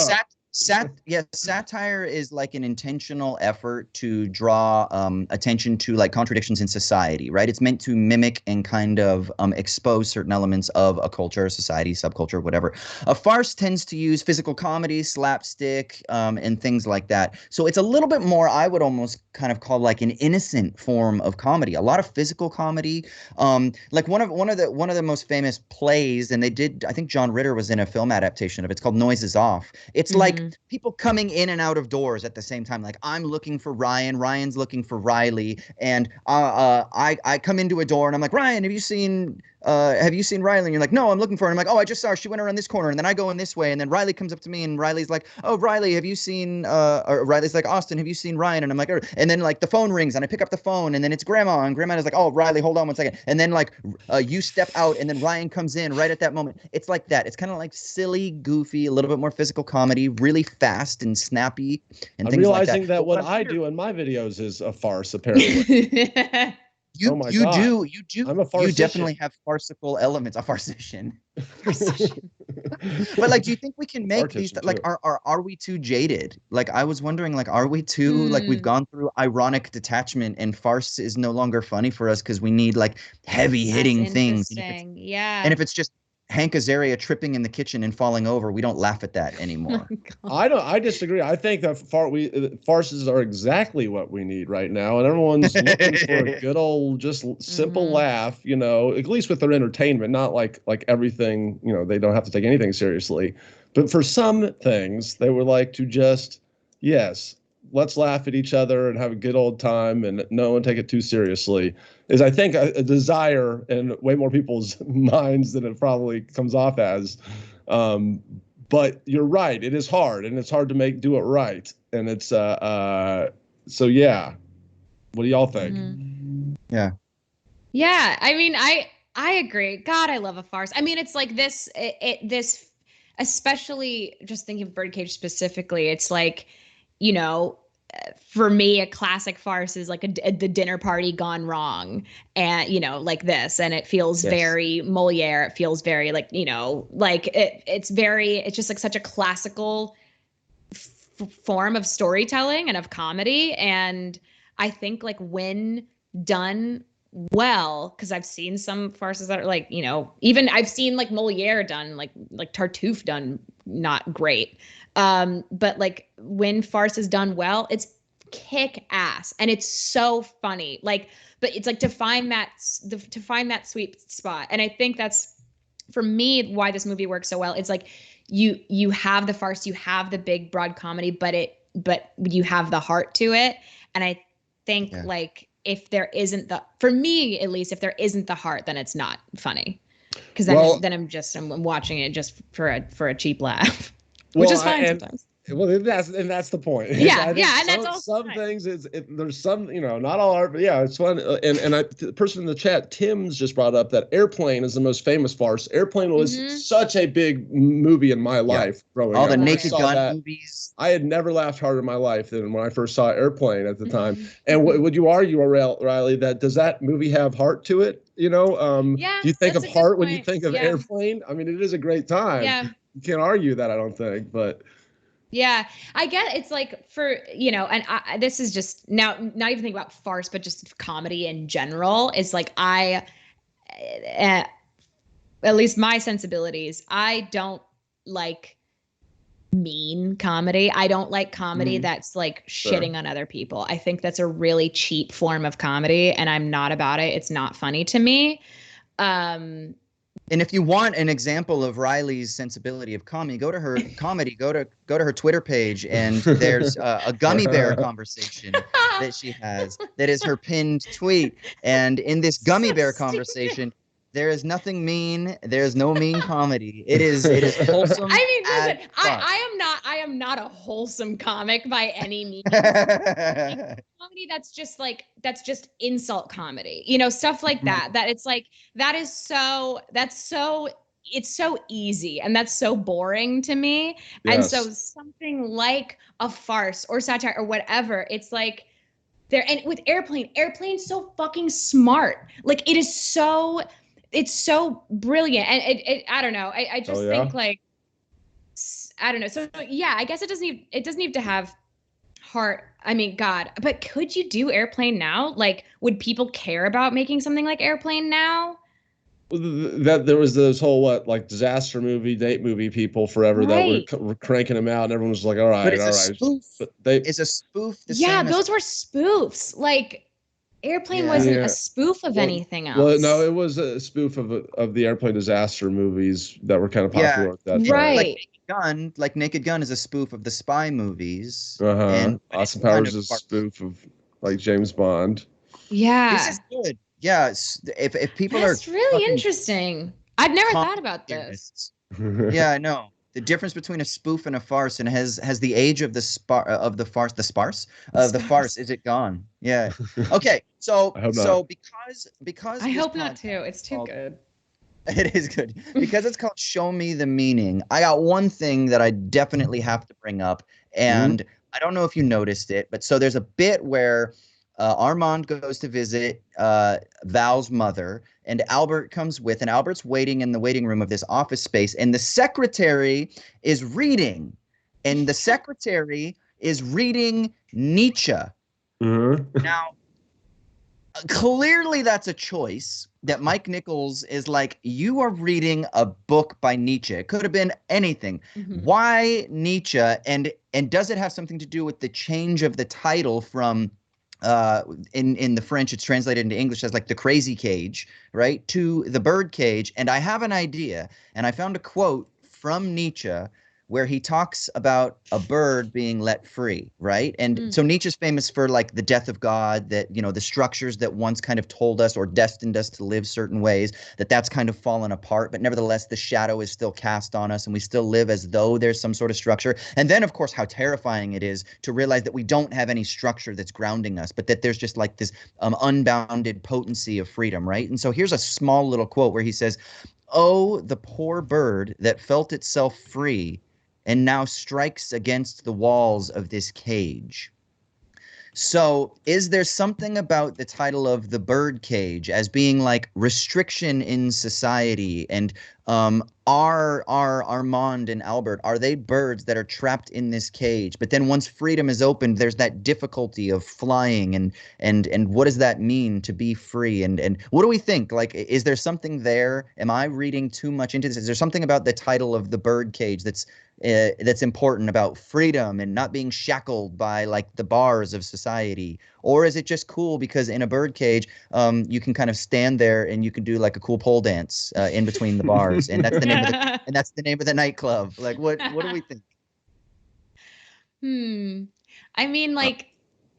satire is like an intentional effort to draw attention to like contradictions in society, right? It's meant to mimic and kind of expose certain elements of a culture, society, subculture, whatever. A farce tends to use physical comedy, slapstick, and things like that. So it's a little bit more, I would almost kind of call like an innocent form of comedy. A lot of physical comedy. Like one of the most famous plays, and they did, I think John Ritter was in a film adaptation of it. It's called Noises Off. It's like people coming in and out of doors at the same time. Like I'm looking for Ryan, Ryan's looking for Reilly, and I come into a door and I'm like, Ryan, have you seen Reilly? And you're like, no, I'm looking for her. And I'm like, oh, I just saw her. She went around this corner. And then I go in this way. And then Reilly comes up to me and Reilly's like, oh, Reilly, have you seen, or Reilly's like, Austin, have you seen Ryan? And I'm like, and then like the phone rings and I pick up the phone and then it's Grandma. And Grandma is like, oh, Reilly, hold on one second. And then like you step out and then Ryan comes in right at that moment. It's like that. It's kind of like silly, goofy, a little bit more physical comedy, really fast and snappy and things like that. I'm realizing that what I do in my videos is a farce, apparently. You do. I'm a farcician. You definitely have farcical elements. A farcician. But like, do you think we can make these? Like, are we too jaded? Like, I was wondering, like, are we too like we've gone through ironic detachment and farce is no longer funny for us because we need like heavy hitting things. Yeah. And if it's just Hank Azaria tripping in the kitchen and falling over, we don't laugh at that anymore. I disagree. I think that farces are exactly what we need right now, and everyone's looking for a good old, just simple laugh. You know, at least with their entertainment, not like everything. You know, they don't have to take anything seriously. But for some things, they would like to just, yes, let's laugh at each other and have a good old time and no one take it too seriously. Is I think a desire in way more people's minds than it probably comes off as. But you're right, it is hard, and it's hard to do it right. And it's so yeah. What do y'all think? Yeah. Yeah, I mean, I agree. God, I love a farce. I mean, it's like this especially just thinking of Birdcage specifically, it's like, you know, for me, a classic farce is like the dinner party gone wrong, and you know, like this, and it feels very Moliere. It feels very like, you know, like it's just like such a classical form of storytelling and of comedy. And I think like when done well, because I've seen some farces that are like, you know, even I've seen like Moliere done like Tartuffe done not great. But like when farce is done well, it's kick ass and it's so funny. Like, but it's like to find that sweet spot. And I think that's for me why this movie works so well. It's like you have the farce, you have the big broad comedy, but you have the heart to it. And I think like if there isn't for me at least, if there isn't the heart, then it's not funny. Because then I'm watching it just for a cheap laugh. Which is fine sometimes. Well, that's the point. Yeah, and that's also some things. There's some, you know, not all art, but yeah, it's fun. And the person in the chat, Tim's just brought up that Airplane is the most famous farce. Airplane was such a big movie in my life growing up. All the Naked Gun movies. I had never laughed harder in my life than when I first saw Airplane at the time. And would you argue, Reilly, that does that movie have heart to it? You know, do you think of heart when you think of Airplane? I mean, it is a great time. Yeah. You can't argue that, I don't think, but. Yeah, I get it's like for, and this is just now, not even think about farce, but just comedy in general is like at least my sensibilities, I don't like mean comedy. I don't like comedy that's like shitting on other people. I think that's a really cheap form of comedy, and I'm not about it. It's not funny to me. And if you want an example of Reilly's sensibility of comedy, go to her Twitter page, and there's a gummy bear conversation that she has that is her pinned tweet. And in this gummy bear conversation, there is nothing mean. There is no mean comedy. It is wholesome. I mean, listen, as fuck. I am not a wholesome comic by any means. Comedy that's just insult comedy, stuff like that. That it's like it's so easy, and that's so boring to me. Yes. And so something like a farce or satire or whatever, it's like there. And with Airplane's so fucking smart. Like it's so brilliant, and I don't know. I just think like, I don't know. So yeah, I guess it doesn't need to have heart. I mean, God, but could you do Airplane now? Like, would people care about making something like Airplane now? That there was those whole disaster movie, date movie people forever that were cranking them out, and everyone was like, all right, but it's a spoof. But it's a spoof. Those were spoofs. Like, Airplane wasn't a spoof of anything else. Well, no, it was a spoof of the airplane disaster movies that were kind of popular at that time. Right. Like Naked Gun is a spoof of the spy movies. And Austin Powers is a spoof of like James Bond. Yeah. This is good. Yeah. If people That's really interesting. I've never thought about this. Yeah, I know. The difference between a spoof and a farce, and has the age of the farce, is it gone? Yeah. Okay. So because I hope not too. It's too good. It is good because it's called Show Me the Meaning. I got one thing that I definitely have to bring up, and I don't know if you noticed it, but so there's a bit where Armand goes to visit Val's mother, and Albert comes with, and Albert's waiting in the waiting room of this office space, and the secretary is reading, Nietzsche. Now, clearly that's a choice that Mike Nichols is like, you are reading a book by Nietzsche. It could have been anything. Why Nietzsche? And does it have something to do with the change of the title from in the French, it's translated into English as like the crazy cage, right, to the bird cage? And I have an idea, and I found a quote from Nietzsche where he talks about a bird being let free, right? And so Nietzsche's famous for like the death of God, that, the structures that once kind of told us or destined us to live certain ways, that's kind of fallen apart, but nevertheless the shadow is still cast on us, and we still live as though there's some sort of structure. And then of course how terrifying it is to realize that we don't have any structure that's grounding us, but that there's just like this unbounded potency of freedom, right? And so here's a small little quote where he says, "Oh, the poor bird that felt itself free and now strikes against the walls of this cage." So is there something about the title of The Birdcage as being like restriction in society? And are Armand and Albert, are they birds that are trapped in this cage? But then once freedom is opened, there's that difficulty of flying, and what does that mean to be free? And what do we think? Like, is there something there? Am I reading too much into this? Is there something about the title of The Birdcage that's important about freedom and not being shackled by like the bars of society? Or is it just cool because in a birdcage you can kind of stand there and you can do like a cool pole dance in between the bars, and that's the name of the nightclub? Like, what do we think? I mean, like,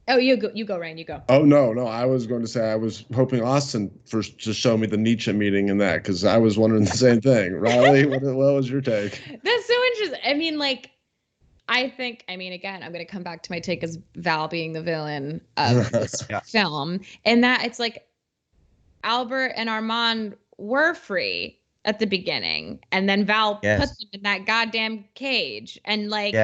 oh, you go, Ryan, you go. Oh no, I was going to say I was hoping Austin first to show me the Nietzsche meeting in that, because I was wondering the same thing. Reilly, what was your take? That's so interesting. I mean, like, I think, again, I'm going to come back to my take as Val being the villain of this film, and that it's like Albert and Armand were free at the beginning, and then Val put them in that goddamn cage and like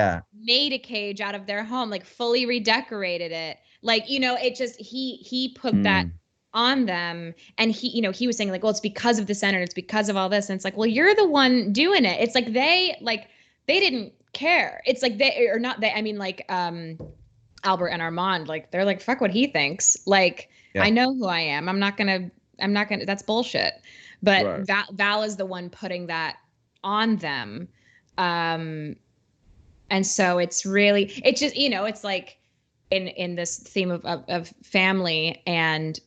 made a cage out of their home, like fully redecorated it. Like, it just, he put that on them, and he was saying like, well, it's because of the center, it's because of all this. And it's like, well, you're the one doing it. It's like they didn't care. It's like they or not they. I mean, like Albert and Armand, like they're like, fuck what he thinks. Like I know who I am. I'm not gonna. That's bullshit. But Val is the one putting that on them. And so it's just, it's like in this theme of family, and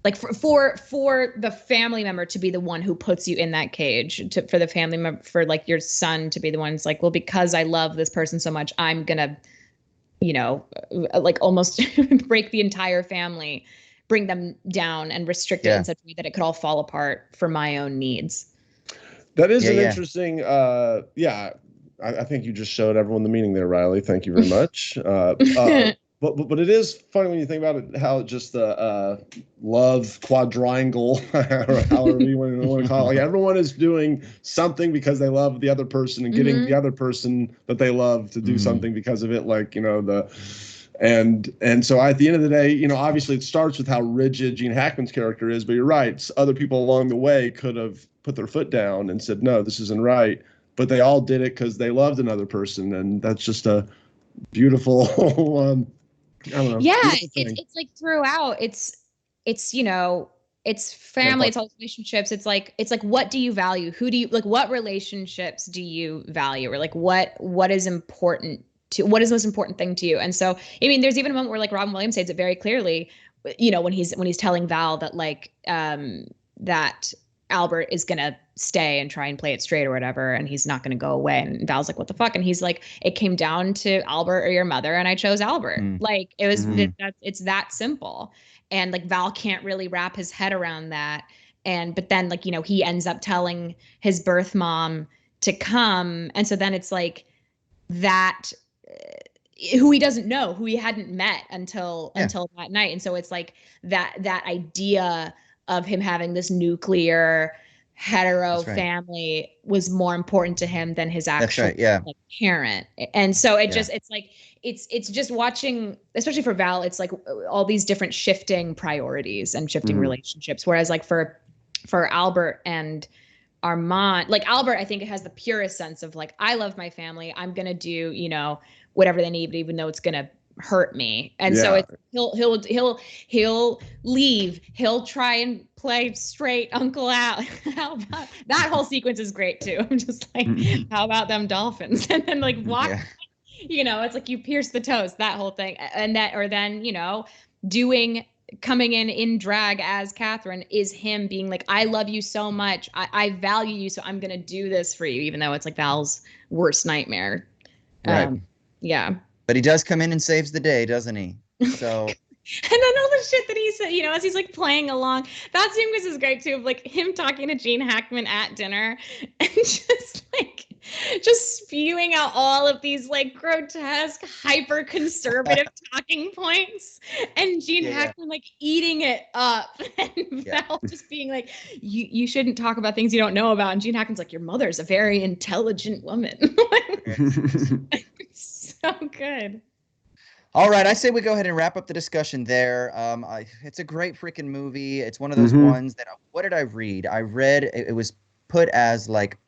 like for the family member to be the one who puts you in that cage, for the family member, for like your son to be the one who's like, well, because I love this person so much, I'm gonna, like almost break the entire family, bring them down and restrict it in such a way that it could all fall apart for my own needs. That is an interesting, I think you just showed everyone the meaning there, Reilly. Thank you very much. But it is funny when you think about it, how just the love quadrangle, or however you want to call it, like everyone is doing something because they love the other person, and getting the other person that they love to do something because of it, like, and so at the end of the day, obviously it starts with how rigid Gene Hackman's character is, but you're right, other people along the way could have put their foot down and said, no, this isn't right, but they all did it because they loved another person, and that's just a beautiful I don't know. Yeah, it's like throughout. It's it's family. It's all relationships. It's like what do you value? Who do you like? What relationships do you value? Or like what is important to? What is the most important thing to you? And so, I mean, there's even a moment where like Robin Williams says it very clearly. When he's telling Val that like that Albert is gonna stay and try and play it straight or whatever, and he's not gonna go away. And Val's like, what the fuck? And he's like, it came down to Albert or your mother, and I chose Albert. Like it was it's that simple. And like Val can't really wrap his head around that. But then like, he ends up telling his birth mom to come. And so then it's like that who he doesn't know, who he hadn't met until that night. And so it's like that idea of him having this nuclear hetero family was more important to him than his actual like, parent. And so it's like it's just watching, especially for Val, it's like all these different shifting priorities and shifting relationships. Whereas like for Albert and Armand, like Albert, I think it has the purest sense of like, I love my family. I'm gonna do whatever they need, even though it's gonna hurt me. And so it's he'll leave, he'll try and play straight Uncle Al. That whole sequence is great too. I'm just like, how about them dolphins? And then like walk, it's like you pierce the toast, that whole thing. And that, or then coming in drag as Catherine is him being like, I love you so much, I value you, so I'm gonna do this for you, even though it's like Val's worst nightmare. But he does come in and saves the day, doesn't he? So. And then all the shit that he said, as he's like playing along, that sequence is great too, of like him talking to Gene Hackman at dinner and just spewing out all of these like grotesque, hyper conservative talking points, and Gene Hackman like eating it up, and Val just being like, you shouldn't talk about things you don't know about, and Gene Hackman's like, your mother's a very intelligent woman. So good. All right, I say we go ahead and wrap up the discussion there. It's a great freaking movie. It's one of those ones that, what did I read? I read, it was put as like,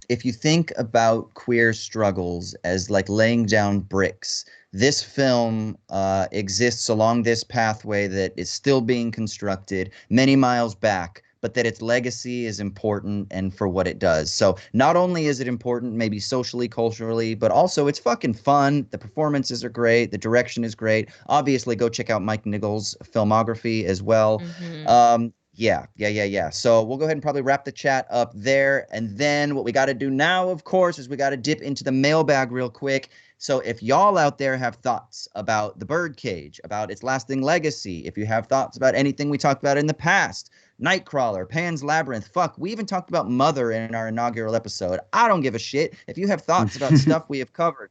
if you think about queer struggles as like laying down bricks, this film exists along this pathway that is still being constructed many miles back, but that its legacy is important and for what it does. So not only is it important, maybe socially, culturally, but also it's fucking fun. The performances are great. The direction is great. Obviously, go check out Mike Nichols' filmography as well. So we'll go ahead and probably wrap the chat up there. And then what we got to do now, of course, is we got to dip into the mailbag real quick. So if y'all out there have thoughts about The Birdcage, about its lasting legacy, if you have thoughts about anything we talked about in the past, Nightcrawler, Pan's Labyrinth, fuck, we even talked about Mother in our inaugural episode. I don't give a shit. If you have thoughts about stuff we have covered,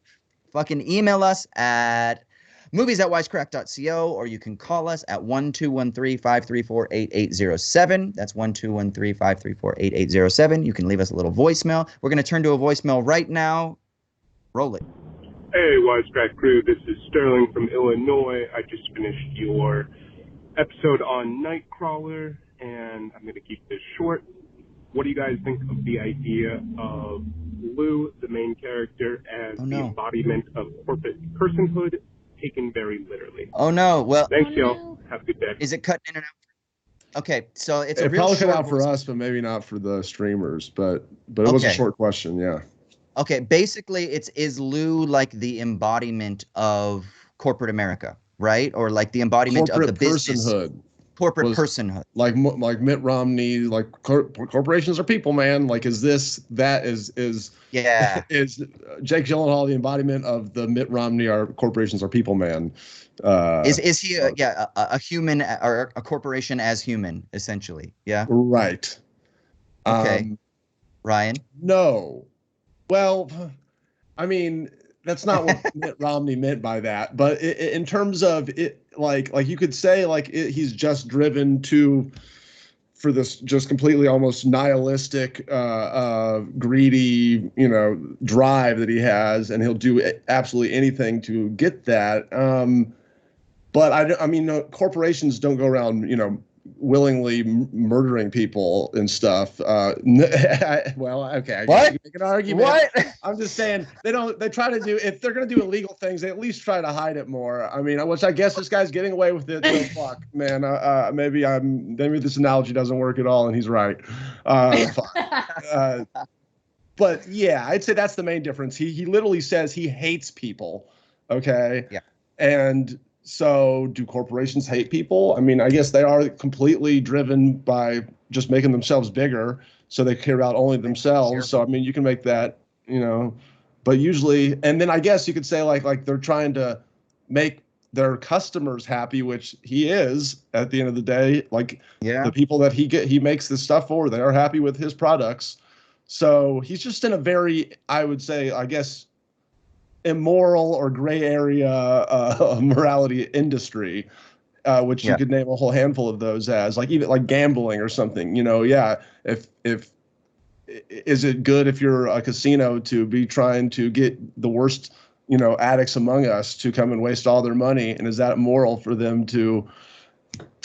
fucking email us at movies@wisecrack.co, or you can call us at 1213-534-8807. That's 1213-534-8807. You can leave us a little voicemail. We're going to turn to a voicemail right now. Roll it. Hey, Wisecrack crew. This is Sterling from Illinois. I just finished your episode on Nightcrawler, and I'm going to keep this short. What do you guys think of the idea of Lou, the main character, as the embodiment of corporate personhood, taken very literally. Oh no! Well, thanks, y'all. Have a good day. Is it cutting in and out? Okay, so it's a it real probably short cut out for us, but maybe not for the streamers. But it was a short question, yeah. Okay, basically, is Lou like the embodiment of corporate America, right? Or like the embodiment of the business personhood. Corporate personhood, like Mitt Romney, like corporations are people, man. Like, is Jake Gyllenhaal the embodiment of the Mitt Romney corporations are people, man? Is he a human or a corporation as human, essentially? Yeah. Right. Okay. Ryan? No. Well, I mean, that's not what Mitt Romney meant by that. But in terms of it, like you could say, he's just driven for this just completely almost nihilistic, greedy, drive that he has, and he'll do absolutely anything to get that. But I mean, corporations don't go around, willingly murdering people and stuff. Well, okay, I guess you can make an argument. What? I'm just saying they try to do, if they're going to do illegal things, they at least try to hide it more. I mean, which I guess this guy's getting away with it. So fuck, man. Maybe this analogy doesn't work at all, and he's right. But yeah, I'd say that's the main difference. He literally says he hates people. Okay. Yeah. And so do corporations hate people? I mean, I guess they are completely driven by just making themselves bigger, so they care about only themselves. Sure. So, I mean, you can make that, but usually, and then I guess you could say like they're trying to make their customers happy, which he is at the end of the day. Like, the people that he makes this stuff for, they are happy with his products. So he's just in a very, I would say, I guess, immoral or gray area morality industry, which you could name a whole handful of those as, like, even like gambling or something. If is it good if you're a casino to be trying to get the worst addicts among us to come and waste all their money, and is that moral for them to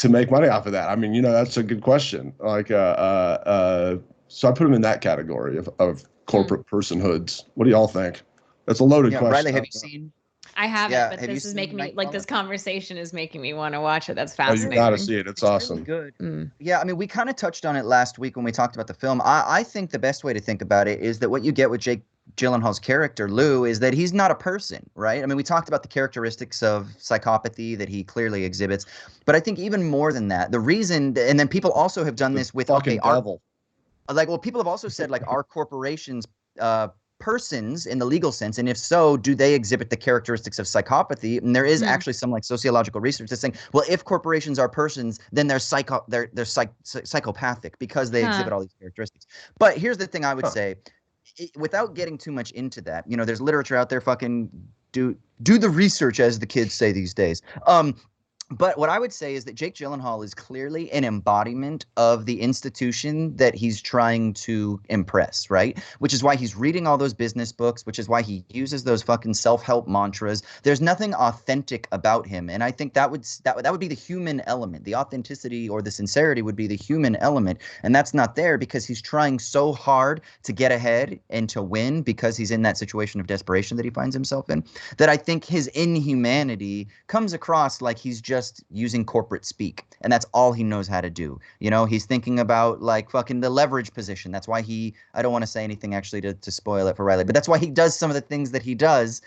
make money off of that? I mean, that's a good question. Like, so I put him in that category of corporate personhoods. What do y'all think? That's a loaded question. Reilly, have you seen? I haven't, but this is making me this conversation is making me want to watch it. That's fascinating. You gotta see it. It's awesome. Really good. Yeah, I mean, we kind of touched on it last week when we talked about the film. I think the best way to think about it is that what you get with Jake Gyllenhaal's character, Lou, is that he's not a person, right? I mean, we talked about the characteristics of psychopathy that he clearly exhibits, but I think even more than that, the reason, and then people also have done this with fucking devil. People have also said, like, are corporations persons in the legal sense, and if so, do they exhibit the characteristics of psychopathy? And there is actually some like sociological research that's saying, well, if corporations are persons, then they're psychopathic because they exhibit all these characteristics. But here's the thing I would say, without getting too much into that, there's literature out there. Fucking do the research, as the kids say these days. But what I would say is that Jake Gyllenhaal is clearly an embodiment of the institution that he's trying to impress, right? Which is why he's reading all those business books, which is why he uses those fucking self-help mantras. There's nothing authentic about him. And I think that would be the human element. The authenticity or the sincerity would be the human element. And that's not there because he's trying so hard to get ahead and to win because he's in that situation of desperation that he finds himself in, that I think his inhumanity comes across like he's just using corporate speak, and that's all he knows how to do. He's thinking about like fucking the leverage position. That's why I don't want to say anything actually to spoil it for Reilly, but that's why he does some of the things that he does,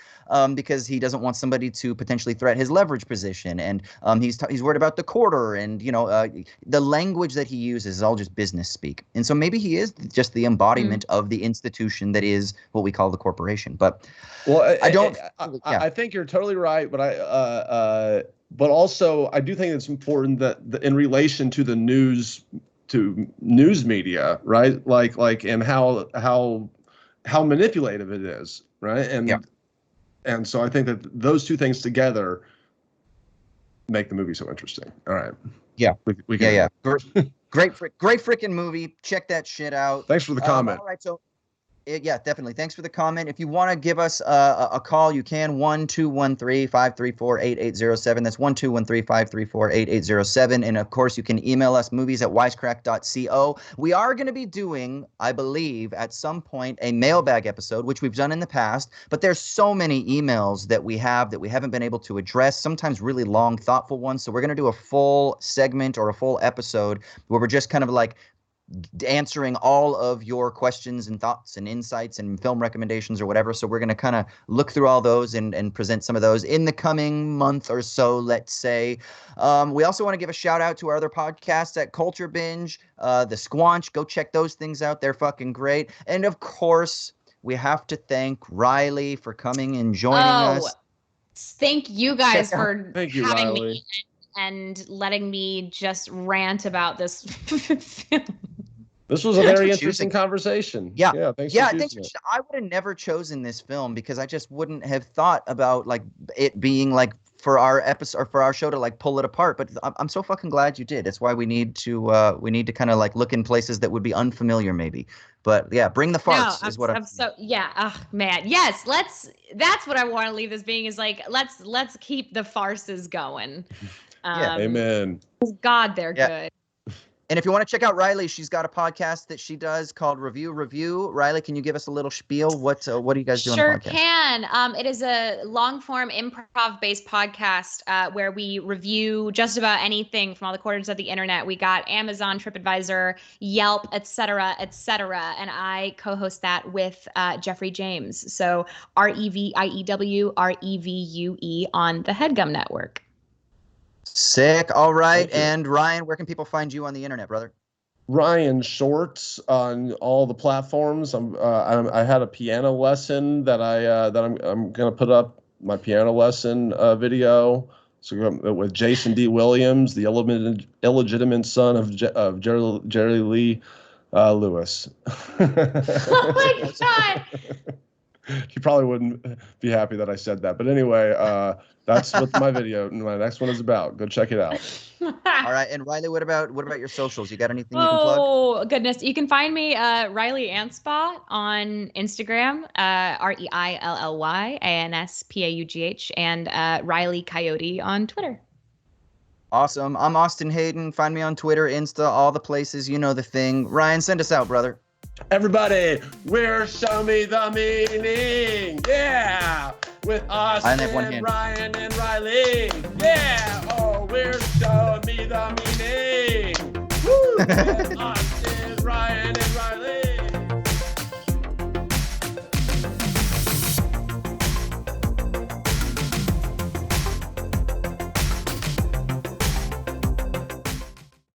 because he doesn't want somebody to potentially threat his leverage position. And he's worried about the quarter, and the language that he uses is all just business speak. And so maybe he is just the embodiment of the institution that is what we call the corporation. But I think you're totally right, but but also, I do think it's important that in relation to the news media, right? Like, and how manipulative it is, right? And so I think that those two things together make the movie so interesting. All right. Yeah. We can. Great freaking movie. Check that shit out. Thanks for the comment. All right, so Yeah, definitely. Thanks for the comment. If you want to give us a call, you can 1-213-534-8807. That's 1-213-534-8807. And of course, you can email us movies@wisecrack.co. We are going to be doing, I believe, at some point a mailbag episode, which we've done in the past. But there's so many emails that we haven't been able to address. Sometimes really long, thoughtful ones. So we're going to do a full segment or a full episode where we're just kind of like answering all of your questions and thoughts and insights and film recommendations or whatever. So we're going to kind of look through all those and present some of those in the coming month or so, let's say. We also want to give a shout out to our other podcasts at Culture Binge, The Squanch. Go check those things out. They're fucking great. And of course, we have to thank Reilly for coming and joining us. Thank you guys for having Reilly. me and letting me just rant about this film. This was a very interesting conversation. Yeah. Thanks for choosing it. I would have never chosen this film because I just wouldn't have thought about like it being like for our episode or for our show to like pull it apart. But I'm so fucking glad you did. That's why we need to kind of like look in places that would be unfamiliar maybe. But yeah, bring the farts is what I'm so yeah. Oh man, yes. That's what I want to leave this being is like let's keep the farces going. Yeah. Amen. God, they're good. And if you want to check out Reilly, she's got a podcast that she does called Review. Reilly, can you give us a little spiel? What are you guys doing? Sure can. It is a long-form improv-based podcast where we review just about anything from all the corners of the internet. We got Amazon, TripAdvisor, Yelp, etc., etc., and I co-host that with Jeffrey James. So REVIEW, REVUE on the HeadGum Network. Sick. All right. And Ryan, where can people find you on the internet, brother? Ryan Shorts on all the platforms. I had a piano lesson that I'm gonna put up my piano lesson video. So with Jason D. Williams, the illegitimate son of Jerry Lee Lewis. Oh my God. He probably wouldn't be happy that I said that. But anyway, that's what my next one is about. Go check it out. All right. And Reilly, what about your socials? You got anything you can plug? Oh, goodness. You can find me Reilly Anspaugh on Instagram, ReillyAnspaugh, and Reilly Coyote on Twitter. Awesome. I'm Austin Hayden. Find me on Twitter, Insta, all the places. You know the thing. Ryan, send us out, brother. Everybody, we're Show Me the Meaning. Yeah. With Austin, Ryan, and Reilly. Yeah. Oh, we're Show Me the Meaning. Woo. With Austin, Ryan, and Reilly.